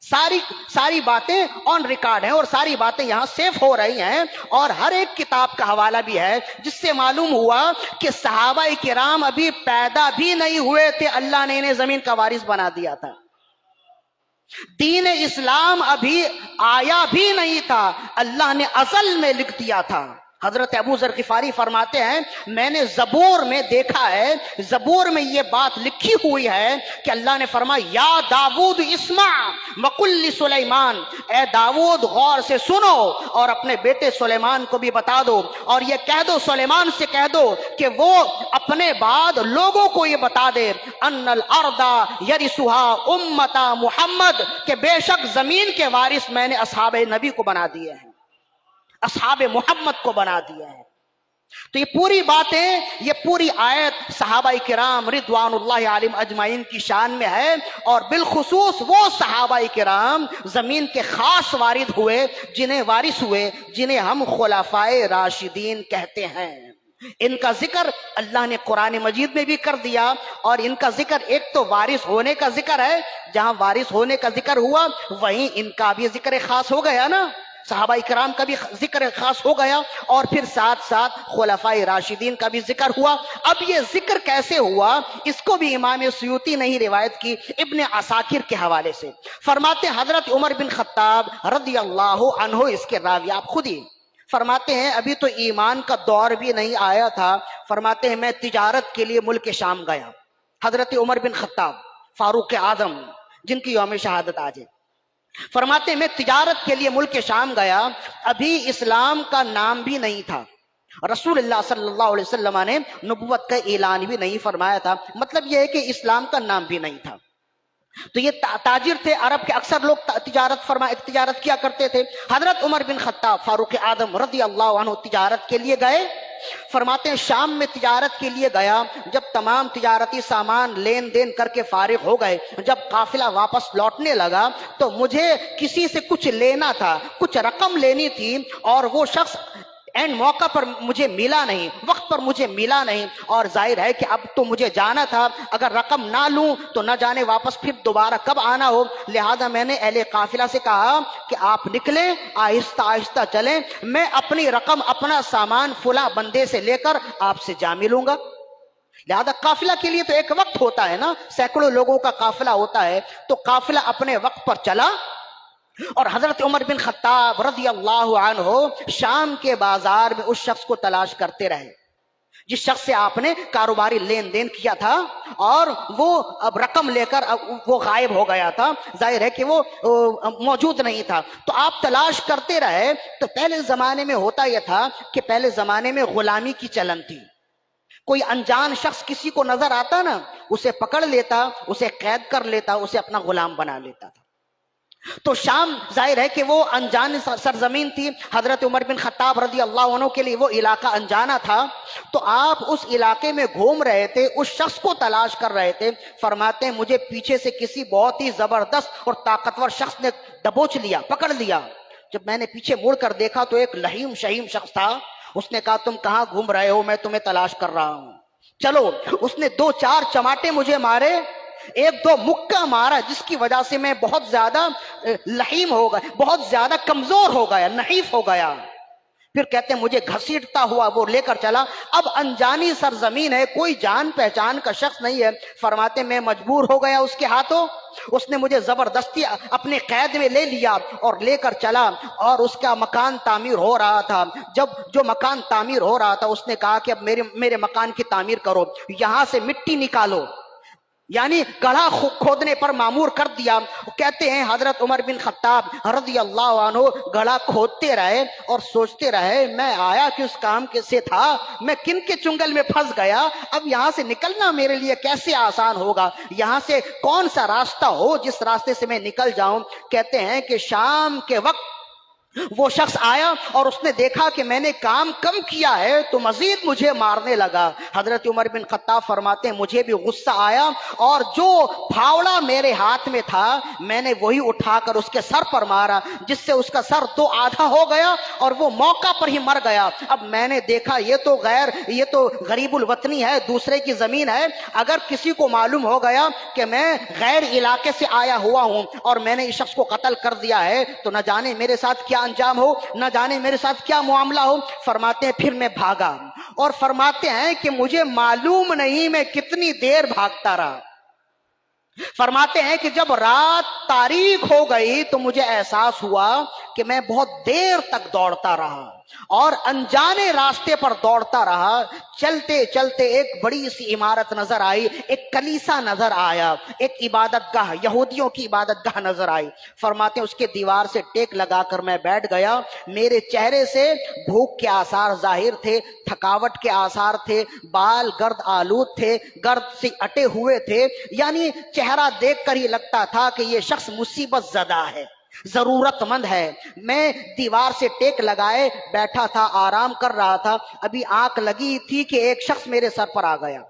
ساری باتیں آن ریکارڈ ہیں اور ساری باتیں یہاں سیف ہو رہی ہیں اور ہر ایک کتاب کا حوالہ بھی ہے جس سے معلوم ہوا کہ صحابہ کرام ابھی پیدا بھی نہیں ہوئے تھے, اللہ نے انہیں زمین کا وارث بنا دیا تھا. دین اسلام ابھی آیا بھی نہیں تھا, اللہ نے ازل میں لکھ دیا تھا. حضرت ابو ذر غفاری فرماتے ہیں میں نے زبور میں دیکھا ہے, زبور میں یہ بات لکھی ہوئی ہے کہ اللہ نے فرمایا یا داود اسمع وقل سلیمان, اے داود غور سے سنو اور اپنے بیٹے سلیمان کو بھی بتا دو اور یہ کہہ دو, سلیمان سے کہہ دو کہ وہ اپنے بعد لوگوں کو یہ بتا دے ان الارض یرثها امت محمد کہ بے شک زمین کے وارث میں نے اصحاب نبی کو بنا دیے ہیں, اصحاب محمد کو بنا دیا ہے. تو یہ پوری باتیں, یہ پوری آیت صحابہ کرام رضوان اللہ علیہم اجمعین کی شان میں ہے اور بالخصوص وہ صحابہ کرام زمین کے خاص وارث ہوئے جنہیں ہم خلفائے راشدین کہتے ہیں. ان کا ذکر اللہ نے قرآن مجید میں بھی کر دیا اور ان کا ذکر ایک تو وارث ہونے کا ذکر ہے, جہاں وارث ہونے کا ذکر ہوا وہیں ان کا بھی ذکر خاص ہو گیا نا, صحابہ کرام کا بھی ذکر خاص ہو گیا اور پھر ساتھ ساتھ خلفائے راشدین کا بھی ذکر ہوا. اب یہ ذکر کیسے ہوا اس کو بھی امام سیوطی نے ہی روایت کی ابن عساکر کے حوالے سے. فرماتے حضرت عمر بن خطاب رضی اللہ عنہ اس کے راوی, آپ خود ہی فرماتے ہیں ابھی تو ایمان کا دور بھی نہیں آیا تھا, فرماتے ہیں میں تجارت کے لیے ملک شام گیا. حضرت عمر بن خطاب فاروق اعظم جن کی یوم شہادت آج ہے, فرماتے ہیں میں تجارت کے لیے ملک شام گیا, ابھی اسلام کا نام بھی نہیں تھا, رسول اللہ صلی اللہ علیہ وسلم نے نبوت کا اعلان بھی نہیں فرمایا تھا, مطلب یہ ہے کہ اسلام کا نام بھی نہیں تھا. تو یہ تاجر تھے, عرب کے اکثر لوگ تجارت کیا کرتے تھے. حضرت عمر بن خطاب فاروق اعظم رضی اللہ عنہ تجارت کے لیے گئے. فرماتے ہیں شام میں تجارت کے لیے گیا, جب تمام تجارتی سامان لین دین کر کے فارغ ہو گئے, جب قافلہ واپس لوٹنے لگا تو مجھے کسی سے کچھ لینا تھا, کچھ رقم لینی تھی اور وہ شخص اینڈ موقع پر مجھے ملا نہیں، وقت پر مجھے ملا نہیں، اور ظاہر ہے کہ اب تو مجھے جانا تھا، اگر رقم نہ لوں تو نہ جانے واپس پھر دوبارہ کب آنا ہو، لہذا میں نے اہل قافلہ سے کہا کہ آپ نکلیں، آہستہ آہستہ چلیں، میں اپنی رقم اپنا سامان فلاں بندے سے لے کر آپ سے جا ملوں گا۔ لہذا قافلہ کے لیے تو ایک وقت ہوتا ہے نا، سینکڑوں لوگوں کا قافلہ ہوتا ہے، تو قافلہ اپنے وقت پر چلا، اور حضرت عمر بن خطاب رضی اللہ عنہ شام کے بازار میں اس شخص کو تلاش کرتے رہے جس شخص سے آپ نے کاروباری لین دین کیا تھا، اور وہ اب رقم لے کر وہ غائب ہو گیا تھا، ظاہر ہے کہ وہ موجود نہیں تھا، تو آپ تلاش کرتے رہے۔ تو پہلے زمانے میں ہوتا یہ تھا کہ پہلے زمانے میں غلامی کی چلن تھی، کوئی انجان شخص کسی کو نظر آتا نا، اسے پکڑ لیتا، اسے قید کر لیتا، اسے اپنا غلام بنا لیتا تھا۔ تو شام ظاہر ہے کہ وہ انجان سرزمین تھی، حضرت عمر بن خطاب رضی اللہ عنہ کے لیے وہ علاقہ انجانا تھا، تو آپ اس علاقے میں گھوم رہے تھے، اس شخص کو تلاش کر رہے تھے، فرماتے ہیں مجھے پیچھے سے کسی بہت ہی زبردست اور طاقتور شخص نے دبوچ لیا، پکڑ لیا۔ جب میں نے پیچھے مڑ کر دیکھا تو ایک لہیم شہیم شخص تھا، اس نے کہا تم کہاں گھوم رہے ہو، میں تمہیں تلاش کر رہا ہوں، چلو۔ اس نے 2-4 چماٹے مجھے مارے، 1-2 مکہ مارا، جس کی وجہ سے میں بہت زیادہ لحیم ہو گیا، بہت زیادہ کمزور ہو گیا، نحیف ہو گیا۔ پھر کہتے ہیں مجھے گھسیٹتا ہوا وہ لے کر چلا، اب انجانی سرزمین ہے، کوئی جان پہچان کا شخص نہیں ہے، فرماتے میں مجبور ہو گیا اس کے ہاتھوں، اس نے مجھے زبردستی اپنے قید میں لے لیا اور لے کر چلا، اور اس کا مکان تعمیر ہو رہا تھا۔ جب جو مکان تعمیر ہو رہا تھا، اس نے کہا کہ اب میرے مکان کی تعمیر کرو، یہاں سے مٹی نکالو، یعنی گڑھا کھودنے پر معمور کر دیا۔ کہتے ہیں حضرت عمر بن خطاب رضی اللہ عنہ گڑھا کھودتے رہے اور سوچتے رہے میں آیا کس کام سے تھا، میں کن کے چنگل میں پھنس گیا، اب یہاں سے نکلنا میرے لیے کیسے آسان ہوگا، یہاں سے کون سا راستہ ہو جس راستے سے میں نکل جاؤں۔ کہتے ہیں کہ شام کے وقت وہ شخص آیا اور اس نے دیکھا کہ میں نے کام کم کیا ہے تو مزید مجھے مارنے لگا۔ حضرت عمر بن خطاب فرماتے ہیں مجھے بھی غصہ آیا، اور جو پھاوڑا میرے ہاتھ میں تھا میں نے وہی اٹھا کر اس کے سر پر مارا، جس سے اس کا سر 2 آدھا ہو گیا اور وہ موقع پر ہی مر گیا۔ اب میں نے دیکھا یہ تو غریب الوطنی ہے، دوسرے کی زمین ہے، اگر کسی کو معلوم ہو گیا کہ میں غیر علاقے سے آیا ہوا ہوں اور میں نے اس شخص کو قتل کر دیا ہے تو نہ جانے میرے ساتھ کیا انجام ہو، نہ جانے میرے ساتھ کیا معاملہ ہو۔ فرماتے ہیں پھر میں بھاگا، اور فرماتے ہیں کہ مجھے معلوم نہیں میں کتنی دیر بھاگتا رہا۔ فرماتے ہیں کہ جب رات تاریک ہو گئی تو مجھے احساس ہوا کہ میں بہت دیر تک دوڑتا رہا اور انجانے راستے پر دوڑتا رہا۔ چلتے چلتے ایک بڑی سی عمارت نظر آئی، ایک کلیسا نظر آیا، ایک عبادت گاہ، یہودیوں کی عبادت گاہ نظر آئی۔ فرماتے ہیں اس کے دیوار سے ٹیک لگا کر میں بیٹھ گیا، میرے چہرے سے بھوک کے آثار ظاہر تھے، تھکاوٹ کے آثار تھے، بال گرد آلود تھے، گرد سے اٹے ہوئے تھے، یعنی چہرہ دیکھ کر ہی لگتا تھا کہ یہ شخص مصیبت زدہ ہے، ضرورت مند ہے۔ میں دیوار سے ٹیک لگائے بیٹھا تھا، آرام کر رہا تھا، ابھی آنکھ لگی تھی کہ ایک شخص میرے سر پر آ گیا۔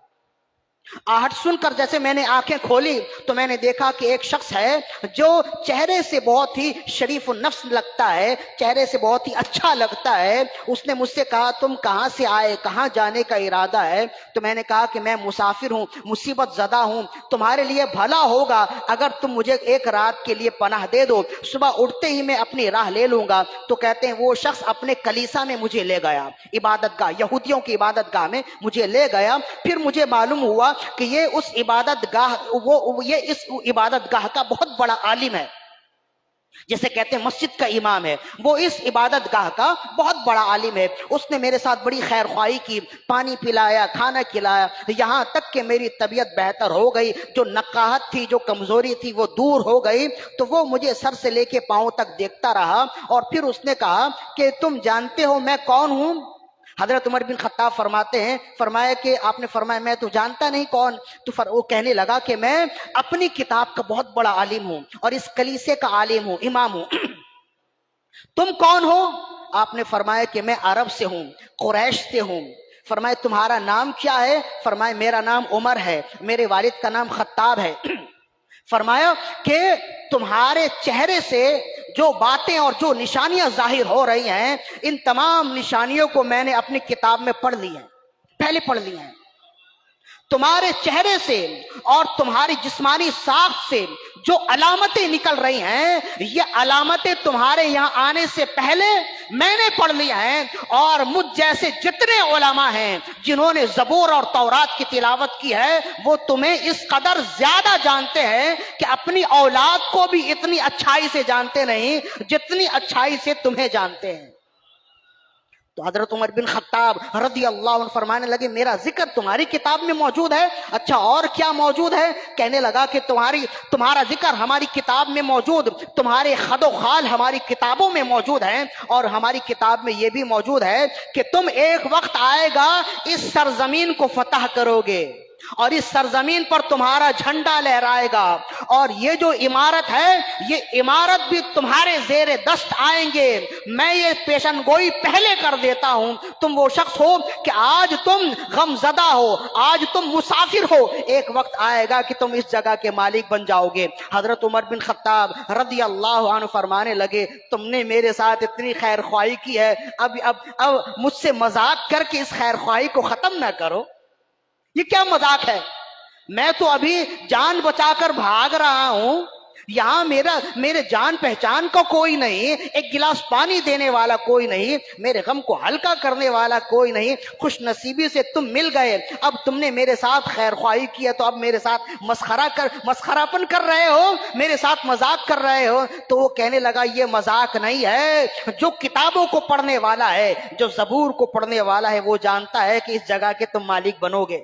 آہٹ سن کر جیسے میں نے آنکھیں کھولی تو میں نے دیکھا کہ ایک شخص ہے جو چہرے سے بہت ہی شریف النفس لگتا ہے، چہرے سے بہت ہی اچھا لگتا ہے۔ اس نے مجھ سے کہا تم کہاں سے آئے، کہاں جانے کا ارادہ ہے؟ تو میں نے کہا کہ میں مسافر ہوں، مصیبت زدہ ہوں، تمہارے لیے بھلا ہوگا اگر تم مجھے ایک رات کے لیے پناہ دے دو، صبح اٹھتے ہی میں اپنی راہ لے لوں گا۔ تو کہتے ہیں وہ شخص اپنے کلیسا میں مجھے لے گیا، عبادت گاہ، یہودیوں کی عبادت گاہ میں مجھے لے گیا۔ پھر مجھے معلوم ہوا کہ یہ اس عبادت گاہ یہ اس عبادت گاہ کا بہت بڑا عالم ہے، جیسے کہتے ہیں مسجد کا امام ہے، وہ اس عبادت گاہ کا بہت بڑا عالم ہے۔ اس نے میرے ساتھ بڑی خیر خواہی کی، پانی پلایا، کھانا کھلایا، یہاں تک کہ میری طبیعت بہتر ہو گئی، جو نقاہت تھی، جو کمزوری تھی وہ دور ہو گئی۔ تو وہ مجھے سر سے لے کے پاؤں تک دیکھتا رہا، اور پھر اس نے کہا کہ تم جانتے ہو میں کون ہوں؟ حضرت عمر بن خطاب فرماتے ہیں، فرمایا کہ آپ نے فرمایا میں تو جانتا نہیں کون۔ تو وہ کہنے لگا کہ میں اپنی کتاب کا بہت بڑا عالم ہوں اور اس کلیسے کا عالم ہوں، امام ہوں۔ تم کون ہو؟ آپ نے فرمایا کہ میں عرب سے ہوں، قریش سے ہوں۔ فرمایا تمہارا نام کیا ہے؟ فرمایا میرا نام عمر ہے، میرے والد کا نام خطاب ہے۔ فرمایا کہ تمہارے چہرے سے جو باتیں اور جو نشانیاں ظاہر ہو رہی ہیں، ان تمام نشانیوں کو میں نے اپنی کتاب میں پڑھ لی ہیں، پہلے پڑھ لی ہیں۔ تمہارے چہرے سے اور تمہاری جسمانی ساخت سے جو علامتیں نکل رہی ہیں، یہ علامتیں تمہارے یہاں آنے سے پہلے میں نے پڑھ لی ہیں، اور مجھ جیسے جتنے علماء ہیں جنہوں نے زبور اور تورات کی تلاوت کی ہے، وہ تمہیں اس قدر زیادہ جانتے ہیں کہ اپنی اولاد کو بھی اتنی اچھائی سے جانتے نہیں جتنی اچھائی سے تمہیں جانتے ہیں۔ تو حضرت عمر بن خطاب رضی اللہ عنہ فرمانے لگے میرا ذکر تمہاری کتاب میں موجود ہے؟ اچھا اور کیا موجود ہے؟ کہنے لگا کہ تمہارا ذکر ہماری کتاب میں موجود، تمہارے خد و خال ہماری کتابوں میں موجود ہیں، اور ہماری کتاب میں یہ بھی موجود ہے کہ تم ایک وقت آئے گا اس سرزمین کو فتح کرو گے، اور اس سرزمین پر تمہارا جھنڈا لہرائے گا، اور یہ جو عمارت ہے یہ عمارت بھی تمہارے زیر دست آئیں گے۔ میں یہ پیشن گوئی پہلے کر دیتا ہوں، تم وہ شخص ہو کہ آج تم غم زدہ ہو، آج تم مسافر ہو، ایک وقت آئے گا کہ تم اس جگہ کے مالک بن جاؤ گے۔ حضرت عمر بن خطاب رضی اللہ عنہ فرمانے لگے تم نے میرے ساتھ اتنی خیر خواہی کی ہے، اب مجھ سے مذاق کر کے اس خیر خواہی کو ختم نہ کرو۔ یہ کیا مذاق ہے؟ میں تو ابھی جان بچا کر بھاگ رہا ہوں، یہاں میرے جان پہچان کا کوئی نہیں، ایک گلاس پانی دینے والا کوئی نہیں، میرے غم کو ہلکا کرنے والا کوئی نہیں، خوش نصیبی سے تم مل گئے، اب تم نے میرے ساتھ خیر خواہی کی ہے تو اب میرے ساتھ مسخرہ پن کر رہے ہو، میرے ساتھ مذاق کر رہے ہو۔ تو وہ کہنے لگا یہ مذاق نہیں ہے، جو کتابوں کو پڑھنے والا ہے، جو زبور کو پڑھنے والا ہے، وہ جانتا ہے کہ اس جگہ کے تم مالک بنو گے۔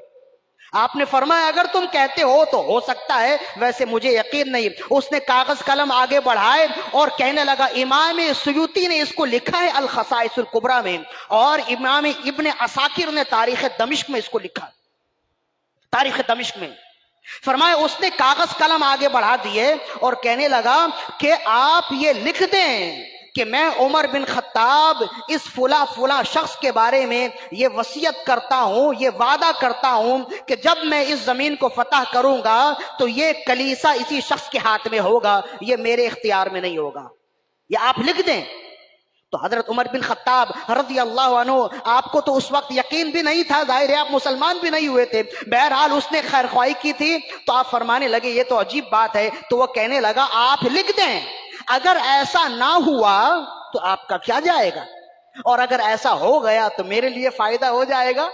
آپ نے فرمایا اگر تم کہتے ہو تو ہو سکتا ہے، ویسے مجھے یقین نہیں۔ اس نے کاغذ قلم آگے بڑھائے اور کہنے لگا امام سیوطی نے اس کو لکھا ہے الخصائص الکبریٰ میں، اور امام ابن عساکر نے تاریخ دمشق میں اس کو لکھا، تاریخ دمشق میں۔ فرمایا اس نے کاغذ قلم آگے بڑھا دیے اور کہنے لگا کہ آپ یہ لکھ دیں کہ میں عمر بن خطاب اس فلاں شخص کے بارے میں یہ وصیت کرتا ہوں، یہ وعدہ کرتا ہوں کہ جب میں اس زمین کو فتح کروں گا تو یہ کلیسا اسی شخص کے ہاتھ میں ہوگا، یہ میرے اختیار میں نہیں ہوگا، یہ آپ لکھ دیں۔ تو حضرت عمر بن خطاب رضی اللہ عنہ، آپ کو تو اس وقت یقین بھی نہیں تھا، ظاہر ہے آپ مسلمان بھی نہیں ہوئے تھے، بہرحال اس نے خیر خواہی کی تھی، تو آپ فرمانے لگے یہ تو عجیب بات ہے۔ تو وہ کہنے لگا آپ لکھ دیں، اگر ایسا نہ ہوا تو آپ کا کیا جائے گا، اور اگر ایسا ہو گیا تو میرے لیے فائدہ ہو جائے گا،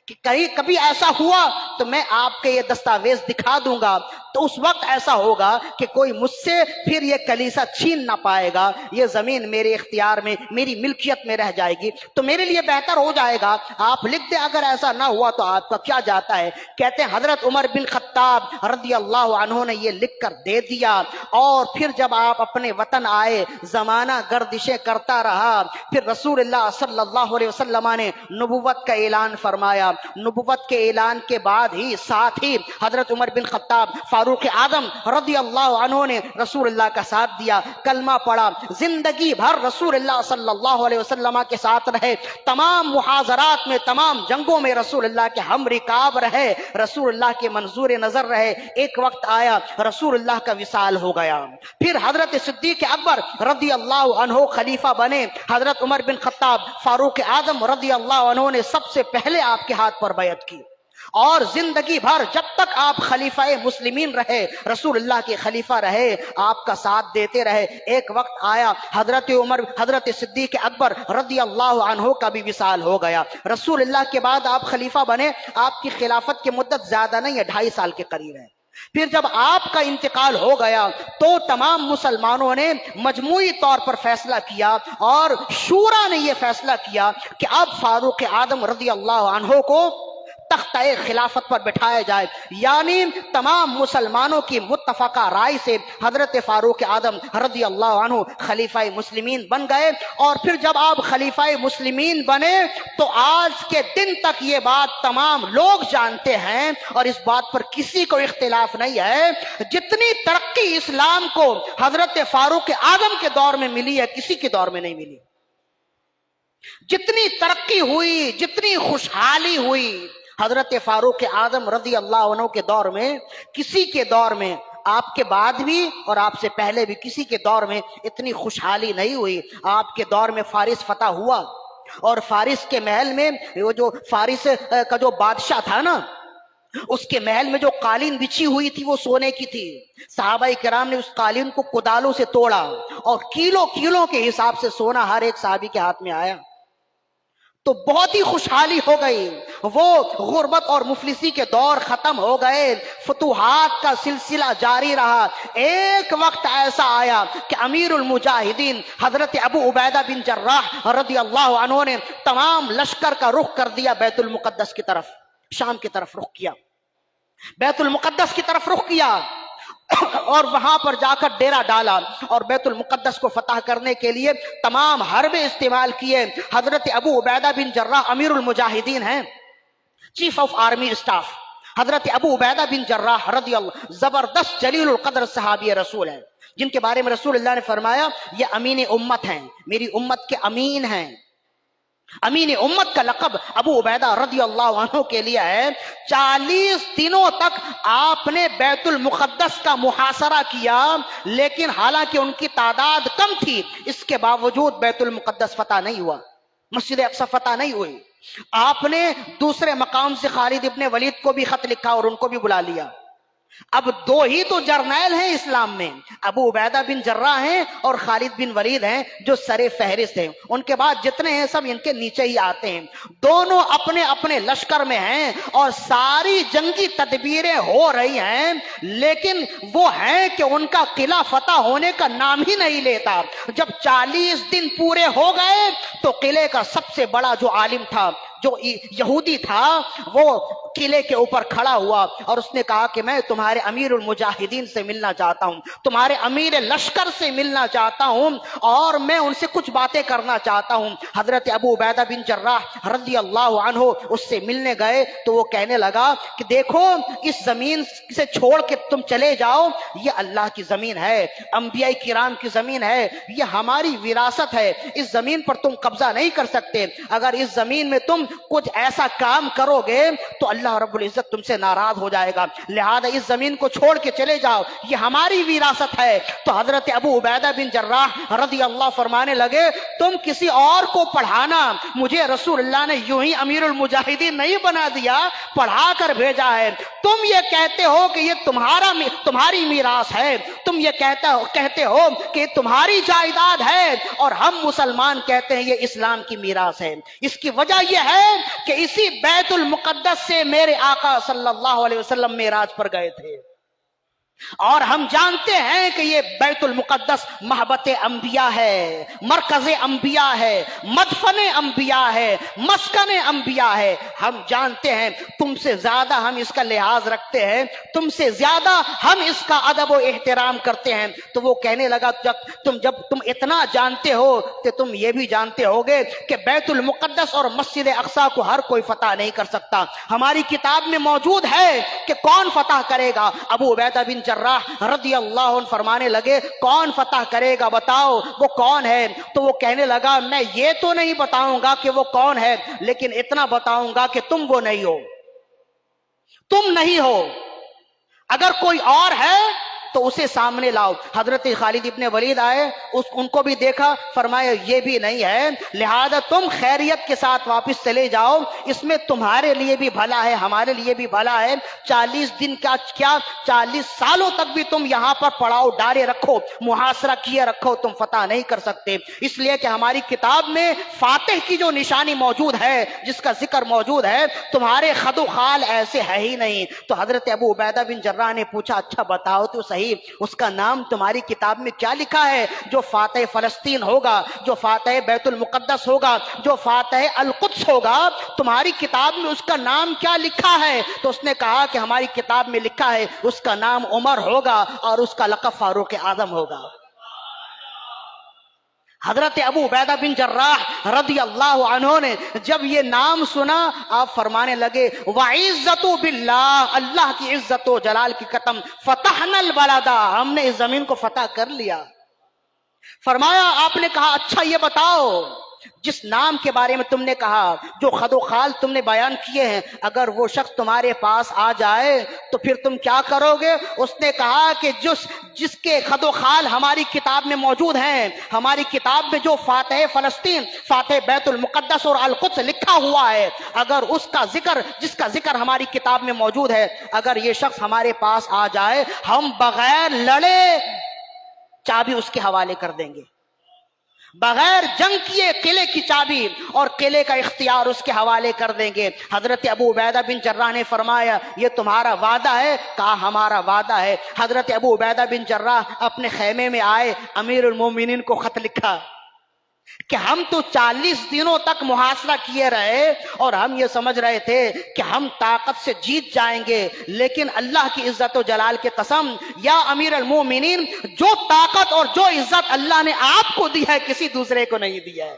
کہ کبھی ایسا ہوا تو میں آپ کے یہ دستاویز دکھا دوں گا، تو اس وقت ایسا ہوگا کہ کوئی مجھ سے پھر یہ کلیسا چھین نہ پائے گا، یہ زمین میرے اختیار میں، میری ملکیت میں رہ جائے گی، تو میرے لیے بہتر ہو جائے گا، آپ لکھ دیں اگر ایسا نہ ہوا تو آپ کا کیا جاتا ہے۔ کہتے ہیں حضرت عمر بن خطاب رضی اللہ عنہ نے یہ لکھ کر دے دیا، اور پھر جب آپ اپنے وطن آئے، زمانہ گردشیں کرتا رہا، پھر رسول اللہ صلی اللہ علیہ وسلم نے نبوت کا اعلان فرمایا۔ نبوت کے اعلان کے بعد ہی ساتھ ہی حضرت عمر بن خطاب فاروق اعظم رضی اللہ عنہ نے رسول اللہ کا ساتھ دیا، کلمہ پڑھا، زندگی بھر رسول اللہ صلی اللہ علیہ وسلم کے ساتھ رہے، تمام محاذرات میں، تمام جنگوں میں رسول اللہ کے ہم رکاب رہے، رسول اللہ کے منظور نظر رہے۔ ایک وقت آیا رسول اللہ کا وصال ہو گیا، پھر حضرت صدیق اکبر رضی اللہ عنہ خلیفہ بنے، حضرت عمر بن خطاب فاروق اعظم رضی اللہ عنہ نے سب سے پہلے آپ کے ہاتھ پر بیعت کی، اور زندگی بھر جب تک آپ خلیفہ مسلمین رہے، رسول اللہ کے خلیفہ رہے، آپ کا ساتھ دیتے رہے۔ ایک وقت آیا حضرت صدیق اکبر رضی اللہ عنہ کا بھی وصال ہو گیا، رسول اللہ کے بعد آپ خلیفہ بنے، آپ کی خلافت کی مدت زیادہ نہیں ہے، 2.5 سال کے قریب ہے۔ پھر جب آپ کا انتقال ہو گیا تو تمام مسلمانوں نے مجموعی طور پر فیصلہ کیا، اور شورا نے یہ فیصلہ کیا کہ اب فاروق اعظم رضی اللہ عنہ کو تختہ خلافت پر بٹھایا جائے، یعنی تمام مسلمانوں کی متفقہ رائے سے حضرت فاروق اعظم رضی اللہ عنہ خلیفہ مسلمین بن گئے۔ اور پھر جب آپ خلیفہ مسلمین بنے تو آج کے دن تک یہ بات تمام لوگ جانتے ہیں، اور اس بات پر کسی کو اختلاف نہیں ہے، جتنی ترقی اسلام کو حضرت فاروق اعظم کے دور میں ملی ہے کسی کے دور میں نہیں ملی، جتنی ترقی ہوئی، جتنی خوشحالی ہوئی حضرت فاروق اعظم رضی اللہ عنہ کے دور میں، کسی کے دور میں آپ کے بعد بھی اور آپ سے پہلے بھی کسی کے دور میں اتنی خوشحالی نہیں ہوئی۔ آپ کے دور میں فارس فتح ہوا، اور فارس کے محل میں وہ جو فارس کا جو بادشاہ تھا نا، اس کے محل میں جو قالین بچھی ہوئی تھی وہ سونے کی تھی۔ صحابہ کرام نے اس قالین کو کدالوں سے توڑا اور کیلوں کیلوں کے حساب سے سونا ہر ایک صحابی کے ہاتھ میں آیا، تو بہت ہی خوشحالی ہو گئی۔ وہ غربت اور مفلسی کے دور ختم ہو گئے، فتوحات کا سلسلہ جاری رہا۔ ایک وقت ایسا آیا کہ امیر المجاہدین حضرت ابو عبیدہ بن جراح رضی اللہ عنہ نے تمام لشکر کا رخ کر دیا بیت المقدس کی طرف، شام کی طرف رخ کیا، بیت المقدس کی طرف رخ کیا، اور وہاں پر جا کر ڈیرا ڈالا اور بیت المقدس کو فتح کرنے کے لیے تمام حربے استعمال کیے۔ حضرت ابو عبیدہ بن جراح امیر المجاہدین ہیں، چیف آف آرمی اسٹاف۔ حضرت ابو عبیدہ بن جراح رضی اللہ زبردست جلیل القدر صحابی رسول ہیں، جن کے بارے میں رسول اللہ نے فرمایا یہ امین امت ہیں، میری امت کے امین ہیں۔ امین امت کا لقب ابو عبیدہ رضی اللہ عنہ کے لیے ہے۔ 40 دنوں تک آپ نے بیت المقدس کا محاصرہ کیا، لیکن حالانکہ ان کی تعداد کم تھی، اس کے باوجود بیت المقدس فتح نہیں ہوا، مسجد اقصی فتح نہیں ہوئی۔ آپ نے دوسرے مقام سے خالد ابن ولید کو بھی خط لکھا اور ان کو بھی بلا لیا۔ اب دو ہی تو جرنیل ہیں اسلام میں، ابو عبیدہ بن جراح ہیں اور خالد بن ولید ہیں جو سر فہرست ہیں، ان کے بعد جتنے ہیں سب ان کے نیچے ہی آتے ہیں۔ دونوں اپنے اپنے لشکر میں ہیں اور ساری جنگی تدبیریں ہو رہی ہیں، لیکن وہ ہیں کہ ان کا قلعہ فتح ہونے کا نام ہی نہیں لیتا۔ جب 40 دن پورے ہو گئے تو قلعے کا سب سے بڑا جو عالم تھا، جو یہودی تھا، وہ قلعے کے اوپر کھڑا ہوا اور اس نے کہا کہ میں تمہارے امیر المجاہدین سے ملنا چاہتا ہوں، تمہارے امیر لشکر سے ملنا چاہتا ہوں، اور میں ان سے کچھ باتیں کرنا چاہتا ہوں۔ حضرت ابو عبیدہ بن جراح رضی اللہ عنہ اس سے ملنے گئے تو وہ کہنے لگا کہ دیکھو، اس زمین سے چھوڑ کے تم چلے جاؤ، یہ اللہ کی زمین ہے، انبیاء کرام کی زمین ہے، یہ ہماری وراثت ہے، اس زمین پر تم قبضہ نہیں کر سکتے۔ اگر اس زمین میں تم کچھ ایسا کام کرو گے تو اللہ رب العزت تم سے ناراض ہو جائے گا، لہذا اس زمین کو چھوڑ کے چلے جاؤ، یہ ہماری وراثت ہے۔ تو حضرت ابو عبیدہ بن جراح رضی اللہ فرمانے لگے تم کسی اور کو پڑھانا، مجھے رسول اللہ نے یوں ہی امیر المجاہدین نہیں بنا دیا، پڑھا کر بھیجا ہے۔ تم یہ کہتے ہو کہ یہ تمہاری میراث ہے، تم یہ کہتے ہو کہ تمہاری جائیداد ہے، اور ہم مسلمان کہتے ہیں یہ اسلام کی میراث ہے۔ اس کی وجہ یہ ہے کہ اسی بیت المقدس سے میرے آقا صلی اللہ علیہ وسلم معراج پر گئے تھے، اور ہم جانتے ہیں کہ یہ بیت المقدس محبت انبیاء ہے، مرکز انبیاء ہے، مدفن انبیاء ہے، مسکن انبیاء ہے۔ ہم جانتے ہیں، تم سے زیادہ ہم اس کا لحاظ رکھتے ہیں، تم سے زیادہ ہم اس کا ادب و احترام کرتے ہیں۔ تو وہ کہنے لگا جب تم اتنا جانتے ہو تو تم یہ بھی جانتے ہوگے کہ بیت المقدس اور مسجد اقصی کو ہر کوئی فتح نہیں کر سکتا، ہماری کتاب میں موجود ہے کہ کون فتح کرے گا۔ ابو عبیدہ بن جراح رضی اللہ عنہ فرمانے لگے کون فتح کرے گا، بتاؤ وہ کون ہے؟ تو وہ کہنے لگا میں یہ تو نہیں بتاؤں گا کہ وہ کون ہے، لیکن اتنا بتاؤں گا کہ تم وہ نہیں ہو، تم نہیں ہو، اگر کوئی اور ہے تو اسے سامنے لاؤ۔ حضرت خالد ابن ولید آئے، ان کو بھی دیکھا، فرمایا یہ بھی نہیں ہے، لہذا تم خیریت کے ساتھ واپس چلے جاؤ، اس میں تمہارے لیے بھی بھلا ہے، ہمارے لیے بھی بھلا ہے۔ 40 دن کا کیا 40 سالوں تک بھی تم یہاں پر پڑاؤ ڈالے رکھو، محاصرہ کیے رکھو، تم فتح نہیں کر سکتے، اس لیے کہ ہماری کتاب میں فاتح کی جو نشانی موجود ہے، جس کا ذکر موجود ہے، تمہارے خد و خال ایسے ہے ہی نہیں۔ تو حضرت ابو عبیدہ بن جراح نے پوچھا اچھا بتاؤ تو صحیح، اس کا نام تمہاری کتاب میں کیا لکھا ہے؟ جو فاتح فلسطین ہوگا، جو فاتح بیت المقدس ہوگا، جو فاتح القدس ہوگا، تمہاری کتاب میں اس کا نام کیا لکھا ہے؟ تو اس نے کہا کہ ہماری کتاب میں لکھا ہے اس کا نام عمر ہوگا اور اس کا لقب فاروق اعظم ہوگا۔ حضرت ابو عبیدہ بن جراح رضی اللہ عنہ نے جب یہ نام سنا، آپ فرمانے لگے وَعِزَّتُ بِاللَّهِ، اللہ کی عزت و جلال کی قسم، فتحنا البلد، ہم نے اس زمین کو فتح کر لیا۔ فرمایا، آپ نے کہا اچھا یہ بتاؤ جس نام کے بارے میں تم نے کہا، جو خد و خال تم نے بیان کیے ہیں، اگر وہ شخص تمہارے پاس آ جائے تو پھر تم کیا کرو گے؟ اس نے کہا کہ جس کے خد و خال ہماری کتاب میں موجود ہیں، ہماری کتاب میں جو فاتح فلسطین، فاتح بیت المقدس اور القدس لکھا ہوا ہے، اگر جس کا ذکر ہماری کتاب میں موجود ہے، اگر یہ شخص ہمارے پاس آ جائے، ہم بغیر لڑے چابی اس کے حوالے کر دیں گے، بغیر جنگ کیے قلعے کی چابی اور قلعے کا اختیار اس کے حوالے کر دیں گے۔ حضرت ابو عبیدہ بن جراح نے فرمایا یہ تمہارا وعدہ ہے؟ کہا ہمارا وعدہ ہے۔ حضرت ابو عبیدہ بن جراح اپنے خیمے میں آئے، امیر المومنین کو خط لکھا کہ ہم تو 40 دنوں تک محاصرہ کیے رہے اور ہم یہ سمجھ رہے تھے کہ ہم طاقت سے جیت جائیں گے، لیکن اللہ کی عزت و جلال کی قسم، یا امیر المومنین، جو طاقت اور جو عزت اللہ نے آپ کو دی ہے کسی دوسرے کو نہیں دی ہے۔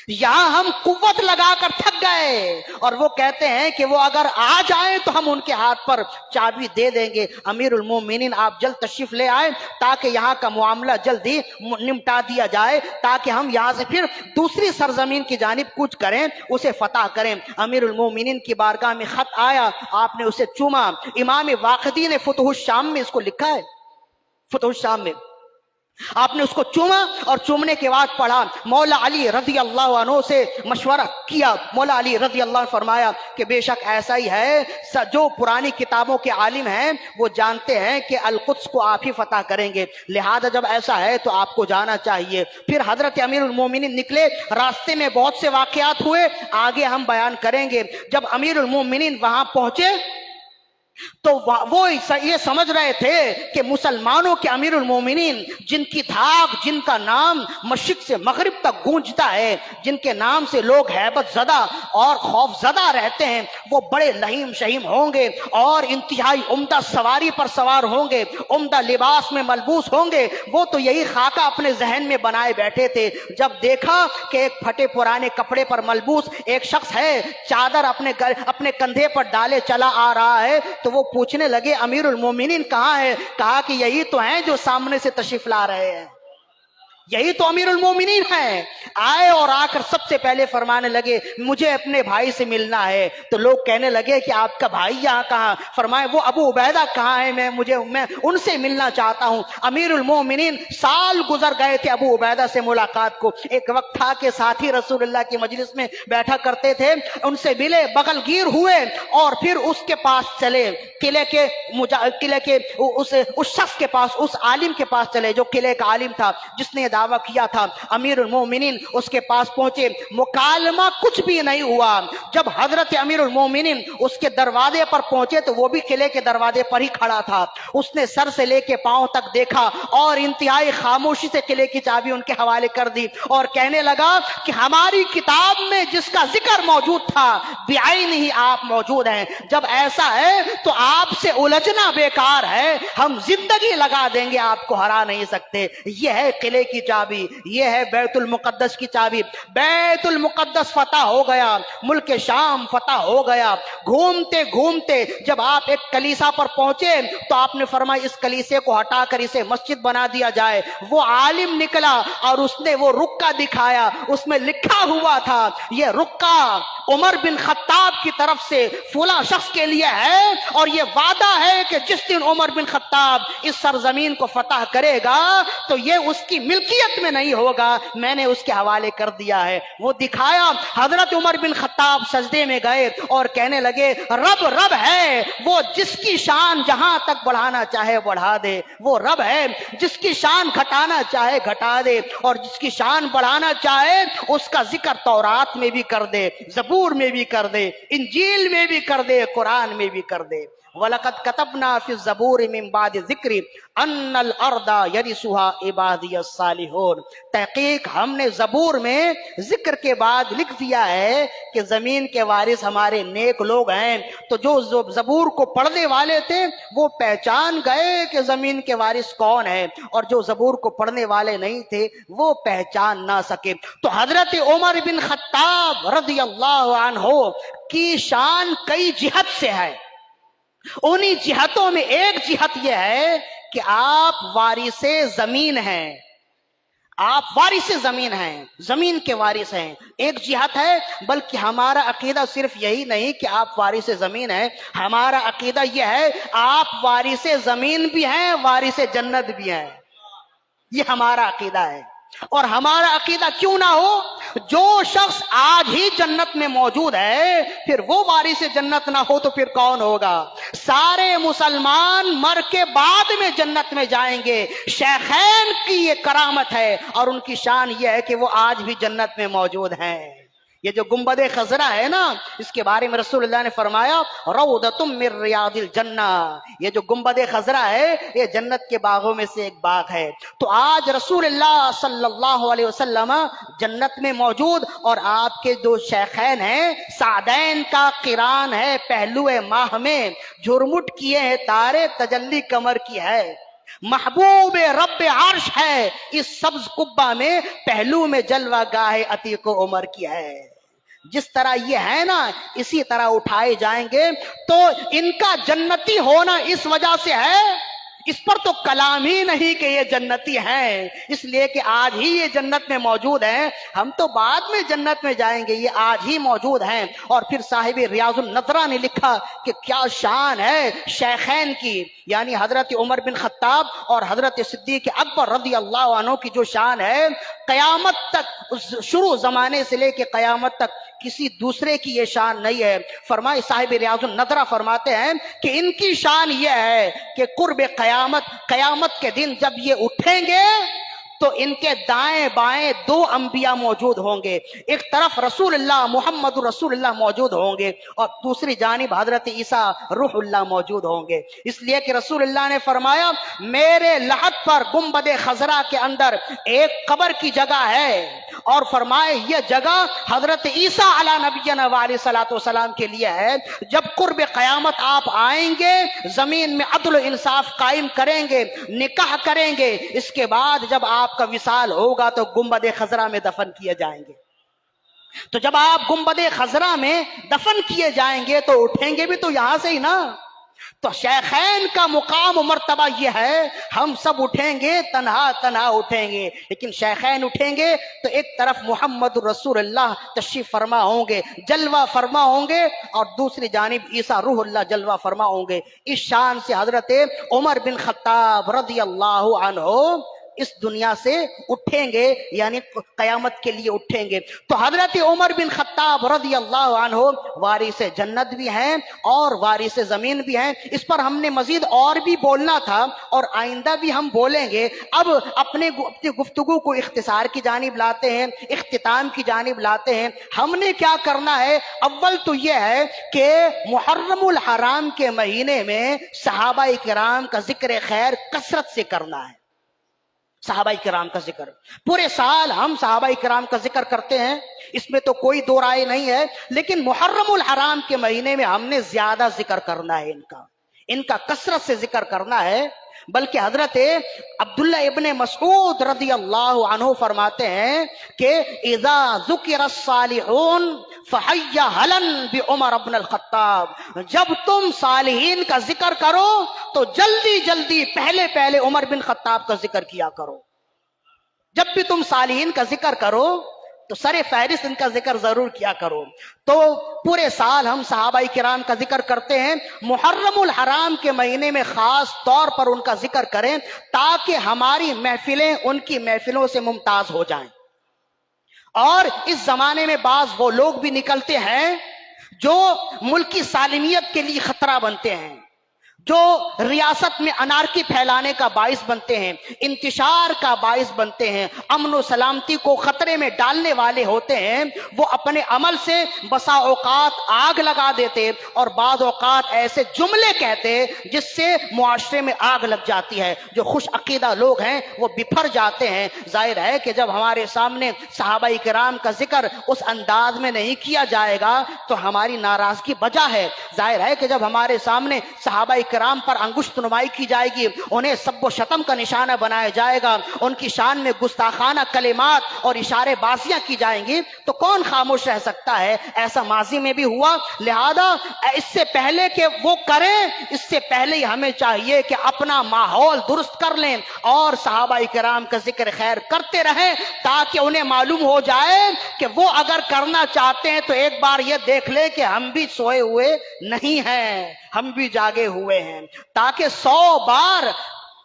یہاں ہم قوت لگا کر تھک گئے، اور وہ کہتے ہیں کہ وہ اگر آ جائیں تو ہم ان کے ہاتھ پر چابی دے دیں گے۔ امیر المومنین آپ جلد تشریف لے آئے تاکہ یہاں کا معاملہ جلدی نمٹا دیا جائے، تاکہ ہم یہاں سے پھر دوسری سرزمین کی جانب کوچ کریں، اسے فتح کریں۔ امیر المومنین کی بارگاہ میں خط آیا، آپ نے اسے چوما۔ امام واقدی نے فتح الشام میں اس کو لکھا ہے، فتح الشام میں آپ نے اس کو چوما اور چومنے کے بعد پڑھا، مولا علی رضی اللہ عنہ سے مشورہ کیا۔ مولا علی رضی اللہ عنہ فرمایا کہ بے شک ایسا ہی ہے، جو پرانی کتابوں کے عالم ہیں وہ جانتے ہیں کہ القدس کو آپ ہی فتح کریں گے، لہذا جب ایسا ہے تو آپ کو جانا چاہیے۔ پھر حضرت امیر المومنین نکلے، راستے میں بہت سے واقعات ہوئے، آگے ہم بیان کریں گے۔ جب امیر المومنین وہاں پہنچے تو وہ یہ سمجھ رہے تھے کہ مسلمانوں کے امیر المومنین، جن کی دھاک، جن کا نام مشرق سے مغرب تک گونجتا ہے، جن کے نام سے لوگ ہیبت زدہ اور خوف زدہ رہتے ہیں، وہ بڑے لہیم شہیم ہوں گے اور انتہائی عمدہ سواری پر سوار ہوں گے، عمدہ لباس میں ملبوس ہوں گے۔ وہ تو یہی خاکہ اپنے ذہن میں بنائے بیٹھے تھے۔ جب دیکھا کہ ایک پھٹے پرانے کپڑے پر ملبوس ایک شخص ہے، چادر اپنے کندھے پر ڈالے چلا آ رہا ہے، تو وہ پوچھنے لگے امیر المومنین کہاں ہے؟ کہا کہ یہی تو ہیں جو سامنے سے تشریف لا رہے ہیں، یہی تو امیر المومنین ہیں۔ آئے اور آ کر سب سے پہلے فرمانے لگے مجھے اپنے بھائی سے ملنا ہے۔ تو لوگ کہنے لگے کہ آپ کا بھائی یہاں کہاں؟ فرمائے وہ ابو عبیدہ کہاں ہے، میں ان سے ملنا چاہتا ہوں۔ امیر المومنین سال گزر گئے تھے ابو عبیدہ سے ملاقات کو۔ ایک وقت تھا کہ ساتھی رسول اللہ کی مجلس میں بیٹھا کرتے تھے، ان سے ملے، بغل گیر ہوئے اور پھر اس کے پاس چلے، قلعے کے اس شخص کے پاس، اس عالم کے پاس چلے جو قلعے کا عالم تھا، جس نے دعویٰ کیا تھا۔ امیر المومنین اس کے پاس پہنچے، مکالمہ کچھ بھی نہیں ہوا۔ جب حضرت امیر المومنین اس کے دروازے پر پہنچے تو وہ بھی قلعے کے دروازے پر ہی کھڑا تھا۔ اس نے سر سے لے کے پاؤں تک دیکھا اور انتہائی خاموشی سے قلعے کی چابی ان کے حوالے کر دی اور کہنے لگا کہ ہماری کتاب میں جس کا ذکر موجود تھا بعین ہی آپ موجود ہیں، جب ایسا ہے تو آپ سے الجھنا بیکار ہے، ہم زندگی لگا دیں گے، آپ کو ہرا نہیں سکتے۔ یہ ہے قلعے کی چابی، یہ ہے بیت المقدس کی چابی۔ بیت المقدس فتح ہو گیا، ملک شام فتح ہو گیا۔ گھومتے گھومتے جب آپ ایک کلیسا پر پہنچے تو آپ نے فرمایا اس کلیسے کو ہٹا کر اسے مسجد بنا دیا جائے۔ وہ عالم نکلا اور اس نے وہ رکا دکھایا، اس میں لکھا ہوا تھا یہ رکا عمر بن خطاب کی طرف سے فلاں شخص کے لیے ہے، اور یہ وعدہ ہے کہ جس دن عمر بن خطاب اس سرزمین کو فتح کرے گا تو یہ اس کی ملکیت میں نہیں ہوگا، میں نے اس کے حوالے کر دیا ہے۔ وہ دکھایا، حضرت عمر بن خطاب سجدے میں گئے اور کہنے لگے رب رب ہے، وہ جس کی شان جہاں تک بڑھانا چاہے بڑھا دے، وہ رب ہے جس کی شان گھٹانا چاہے گھٹا دے، اور جس کی شان بڑھانا چاہے اس کا ذکر تورات میں بھی کر دے، زبور میں بھی کر دے، انجیل میں بھی کر دے، قرآن میں بھی کر دے۔ وَلَقَدْ كَتَبْنَا فِي الزَّبُورِ مِن بَعْدِ الذِّكْرِ أَنَّ الْأَرْضَ يَرِثُهَا عِبَادِيَ الصَّالِحُونَ، تحقیق ہم نے زبور میں ذکر کے بعد لکھ دیا ہے کہ زمین کے وارث ہمارے نیک لوگ ہیں۔ تو جو زبور کو پڑھنے والے تھے وہ پہچان گئے کہ زمین کے وارث کون ہے، اور جو زبور کو پڑھنے والے نہیں تھے وہ پہچان نہ سکے۔ تو حضرت عمر بن خطاب رضی اللہ عنہ کی شان کئی جہت سے ہے، انہی جہتوں میں ایک جہت یہ ہے کہ آپ وارث زمین ہیں، آپ وارث زمین ہیں، زمین کے وارث ہیں. ایک جہت ہے، بلکہ ہمارا عقیدہ صرف یہی نہیں کہ آپ وارث زمین ہیں، ہمارا عقیدہ یہ ہے آپ وارث زمین بھی ہیں، وارث جنت بھی ہیں. یہ ہمارا عقیدہ ہے. اور ہمارا عقیدہ کیوں نہ ہو، جو شخص آج ہی جنت میں موجود ہے پھر وہ وارث جنت نہ ہو تو پھر کون ہوگا؟ سارے مسلمان مر کے بعد میں جنت میں جائیں گے. شیخین کی یہ کرامت ہے اور ان کی شان یہ ہے کہ وہ آج بھی جنت میں موجود ہیں. یہ جو گنبد خضرا ہے نا، اس کے بارے میں رسول اللہ نے فرمایا روضۃ من ریاض الجنہ. یہ جو گنبد خضرا ہے یہ جنت کے باغوں میں سے ایک باغ ہے. تو آج رسول اللہ صلی اللہ علیہ وسلم جنت میں موجود، اور آپ کے جو شیخین ہیں سعدین کا قران ہے پہلو ماہ میں، جھرمٹ کیے ہیں تارے تجلی قمر کی ہے. محبوب رب عرش ہے اس سبز قبہ میں، پہلو میں جلوہ گاہ عتیق و عمر کی ہے. جس طرح یہ ہے نا اسی طرح اٹھائے جائیں گے. تو ان کا جنتی ہونا اس وجہ سے ہے، اس پر تو کلام ہی نہیں کہ یہ جنتی ہیں، اس لیے کہ آج ہی یہ جنت میں موجود ہیں. ہم تو بعد میں جنت میں جائیں گے، یہ آج ہی موجود ہیں. اور پھر صاحب ریاض النظرہ نے لکھا کہ کیا شان ہے شیخین کی، یعنی حضرت عمر بن خطاب اور حضرت صدیق اکبر رضی اللہ عنہ کی جو شان ہے، قیامت تک، شروع زمانے سے لے کے قیامت تک کسی دوسرے کی یہ شان نہیں ہے. فرمائے صاحب ریاض النظرہ فرماتے ہیں کہ ان کی شان یہ ہے کہ قرب قیامت کے دن جب یہ اٹھیں گے تو ان کے دائیں بائیں دو انبیاء موجود ہوں گے. ایک طرف رسول اللہ محمد رسول اللہ موجود ہوں گے اور دوسری جانب حضرت عیسیٰ روح اللہ موجود ہوں گے. اس لیے کہ رسول اللہ نے فرمایا میرے لحد پر گنبد خضرا کے اندر ایک قبر کی جگہ ہے، اور فرمائے یہ جگہ حضرت عیسیٰ علی نبینا علیہ الصلوۃ والسلام کے لیے ہے. جب قرب قیامت آپ آئیں گے، زمین میں عدل و انصاف قائم کریں گے، نکاح کریں گے، اس کے بعد جب آپ کا وصال ہوگا تو گنبد خضرا میں دفن کیے جائیں گے. تو جب آپ گنبد خضرا میں دفن کیے جائیں گے تو اٹھیں گے بھی تو یہاں سے ہی نا. تو شیخین کا مقام و مرتبہ یہ ہے، ہم سب اٹھیں گے تنہا تنہا اٹھیں گے، لیکن شیخین اٹھیں گے تو ایک طرف محمد رسول اللہ تشریف فرما ہوں گے، جلوہ فرما ہوں گے، اور دوسری جانب عیسیٰ روح اللہ جلوہ فرما ہوں گے. اس شان سے حضرت عمر بن خطاب رضی اللہ عنہ اس دنیا سے اٹھیں گے، یعنی قیامت کے لیے اٹھیں گے. تو حضرت عمر بن خطاب رضی اللہ عنہ وارث جنت بھی ہیں اور وارث زمین بھی ہیں. اس پر ہم نے مزید اور بھی بولنا تھا اور آئندہ بھی ہم بولیں گے. اب اپنی گفتگو کو اختصار کی جانب لاتے ہیں، اختتام کی جانب لاتے ہیں. ہم نے کیا کرنا ہے؟ اول تو یہ ہے کہ محرم الحرام کے مہینے میں صحابہ کرام کا ذکر خیر کثرت سے کرنا ہے. صحابہ کرام کا ذکر پورے سال ہم صحابہ کرام کا ذکر کرتے ہیں، اس میں تو کوئی دو رائے نہیں ہے، لیکن محرم الحرام کے مہینے میں ہم نے زیادہ ذکر کرنا ہے، ان کا کثرت سے ذکر کرنا ہے. بلکہ حضرت عبداللہ ابن مسعود رضی اللہ عنہ فرماتے ہیں کہ اذا ذکر الصالحون فحی ہلن بعمر بن الخطاب، جب تم صالحین کا ذکر کرو تو جلدی جلدی پہلے عمر بن خطاب کا ذکر کیا کرو. جب بھی تم صالحین کا ذکر کرو تو سر فہرست ان کا ذکر ضرور کیا کرو. تو پورے سال ہم صحابہ کرام کا ذکر کرتے ہیں، محرم الحرام کے مہینے میں خاص طور پر ان کا ذکر کریں تاکہ ہماری محفلیں ان کی محفلوں سے ممتاز ہو جائیں. اور اس زمانے میں بعض وہ لوگ بھی نکلتے ہیں جو ملکی سالمیت کے لیے خطرہ بنتے ہیں، جو ریاست میں انارکی پھیلانے کا باعث بنتے ہیں، انتشار کا باعث بنتے ہیں، امن و سلامتی کو خطرے میں ڈالنے والے ہوتے ہیں. وہ اپنے عمل سے بسا اوقات آگ لگا دیتے اور بعض اوقات ایسے جملے کہتے جس سے معاشرے میں آگ لگ جاتی ہے. جو خوش عقیدہ لوگ ہیں وہ بپھر جاتے ہیں. ظاہر ہے کہ جب ہمارے سامنے صحابہ کرام کا ذکر اس انداز میں نہیں کیا جائے گا تو ہماری ناراضگی بجا ہے. ظاہر ہے کہ جب ہمارے سامنے صحابہ کرام پر انگشت نمائی کی جائے گی، انہیں سب و شتم کا نشانہ بنایا جائے گا، ان کی شان میں گستاخانہ کلمات اور اشارے بازیاں کی جائیں گی، تو کون خاموش رہ سکتا ہے؟ ایسا ماضی میں بھی ہوا، لہذا اس سے پہلے کہ وہ کریں، اس سے پہلے ہی ہمیں چاہیے کہ اپنا ماحول درست کر لیں اور صحابہ کرام کا ذکر خیر کرتے رہیں، تاکہ انہیں معلوم ہو جائے کہ وہ اگر کرنا چاہتے ہیں تو ایک بار یہ دیکھ لے کہ ہم بھی سوئے ہوئے نہیں ہیں، ہم بھی جاگے ہوئے ہیں، تاکہ 100 بار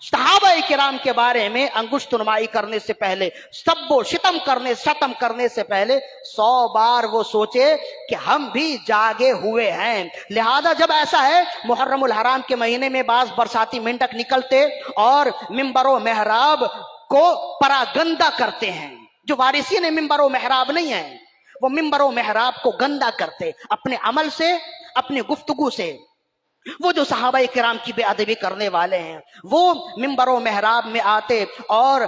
صحابہ کرام کے بارے میں انگشت نمائی کرنے سے پہلے، سب و شتم کرنے سے پہلے 100 بار وہ سوچے کہ ہم بھی جاگے ہوئے ہیں۔ لہذا جب ایسا ہے، محرم الحرام کے مہینے میں بعض برساتی منڈک نکلتے اور ممبر و محراب کو پراگندہ کرتے ہیں۔ جو وارثین ممبر و محراب نہیں ہیں، وہ ممبر و محراب کو گندا کرتے اپنے عمل سے، اپنی گفتگو سے۔ وہ جو صحابہ کرام کی بے ادبی کرنے والے ہیں، وہ ممبر و محراب میں آتے اور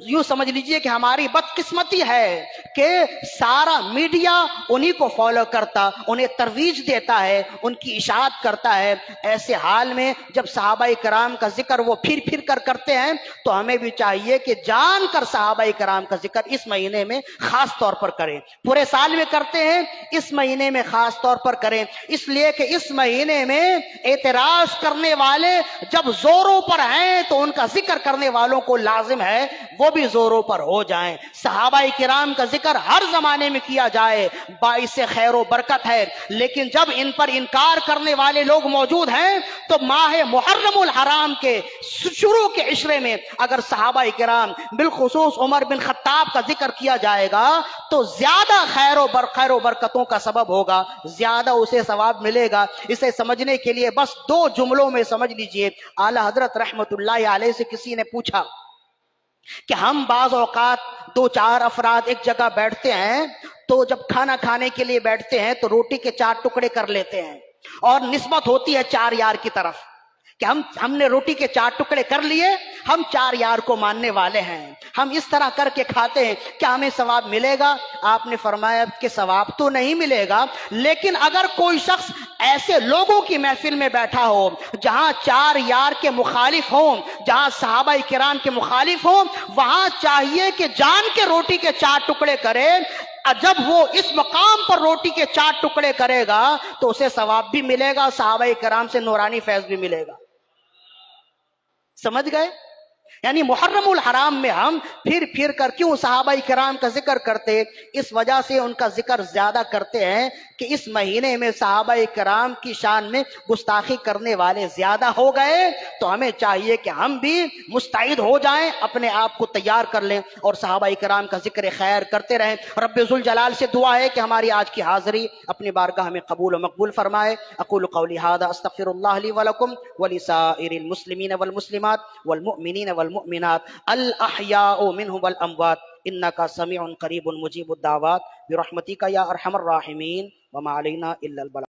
یوں سمجھ لیجئے کہ ہماری بدقسمتی ہے کہ سارا میڈیا انہی کو فالو کرتا، انہیں ترویج دیتا ہے، ان کی اشاعت کرتا ہے۔ ایسے حال میں جب صحابہ کرام کا ذکر وہ پھر کر کرتے ہیں، تو ہمیں بھی چاہیے کہ جان کر صحابہ کرام کا ذکر اس مہینے میں خاص طور پر کریں۔ پورے سال میں کرتے ہیں، اس مہینے میں خاص طور پر کریں، اس لیے کہ اس مہینے میں اعتراض کرنے والے جب زوروں پر ہیں تو ان کا ذکر کرنے والوں کو لازم ہے وہ بھی زوروں پر ہو جائیں۔ صحابہ کرام کا ذکر ہر زمانے میں کیا جائے، باعث خیر و برکت ہے، لیکن جب ان پر انکار کرنے والے لوگ موجود ہیں تو ماہ محرم الحرام کے شروع کے عشرے میں اگر صحابہ کرام بالخصوص عمر بن خطاب کا ذکر کیا جائے گا تو زیادہ خیر و برکتوں کا سبب ہوگا، زیادہ اسے ثواب ملے گا۔ اسے سمجھنے کے لیے بس 2 جملوں میں سمجھ لیجئے۔ اعلی حضرت رحمت اللہ علیہ سے کسی نے پوچھا کہ ہم بعض اوقات 2-4 افراد ایک جگہ بیٹھتے ہیں، تو جب کھانا کھانے کے لیے بیٹھتے ہیں تو روٹی کے 4 ٹکڑے کر لیتے ہیں، اور نسبت ہوتی ہے 4 یار کی طرف کہ ہم نے روٹی کے 4 ٹکڑے کر لیے، ہم 4 یار کو ماننے والے ہیں، ہم اس طرح کر کے کھاتے ہیں، کیا ہمیں ثواب ملے گا؟ آپ نے فرمایا کہ ثواب تو نہیں ملے گا، لیکن اگر کوئی شخص ایسے لوگوں کی محفل میں بیٹھا ہو جہاں 4 یار کے مخالف ہوں، جہاں صحابہ کرام کے مخالف ہوں، وہاں چاہیے کہ جان کے روٹی کے 4 ٹکڑے کرے۔ جب وہ اس مقام پر روٹی کے 4 ٹکڑے کرے گا تو اسے ثواب بھی ملے گا، صحابہ کرام سے نورانی فیض بھی ملے گا۔ سمجھ گئے؟ یعنی محرم الحرام میں ہم پھر کر کیوں صحابہ کرام کا ذکر کرتے؟ اس وجہ سے ان کا ذکر زیادہ کرتے ہیں کہ اس مہینے میں صحابہ کرام کی شان میں گستاخی کرنے والے زیادہ ہو گئے، تو ہمیں چاہیے کہ ہم بھی مستعد ہو جائیں، اپنے آپ کو تیار کر لیں اور صحابہ کرام کا ذکر خیر کرتے رہیں۔ رب ذوالجلال سے دعا ہے کہ ہماری آج کی حاضری اپنی بارگاہ میں قبول و مقبول فرمائے۔ اقول قولی ھذا استغفر اللہ لی ولکم ولسائر المسلمین والمسلمات والمؤمنین والمؤمنات الاحیاء منهم والاموات انک سمیع قریب مجیب الدعوات برحمتک یا ارحم الراحمین وما علینا الا البلاغ۔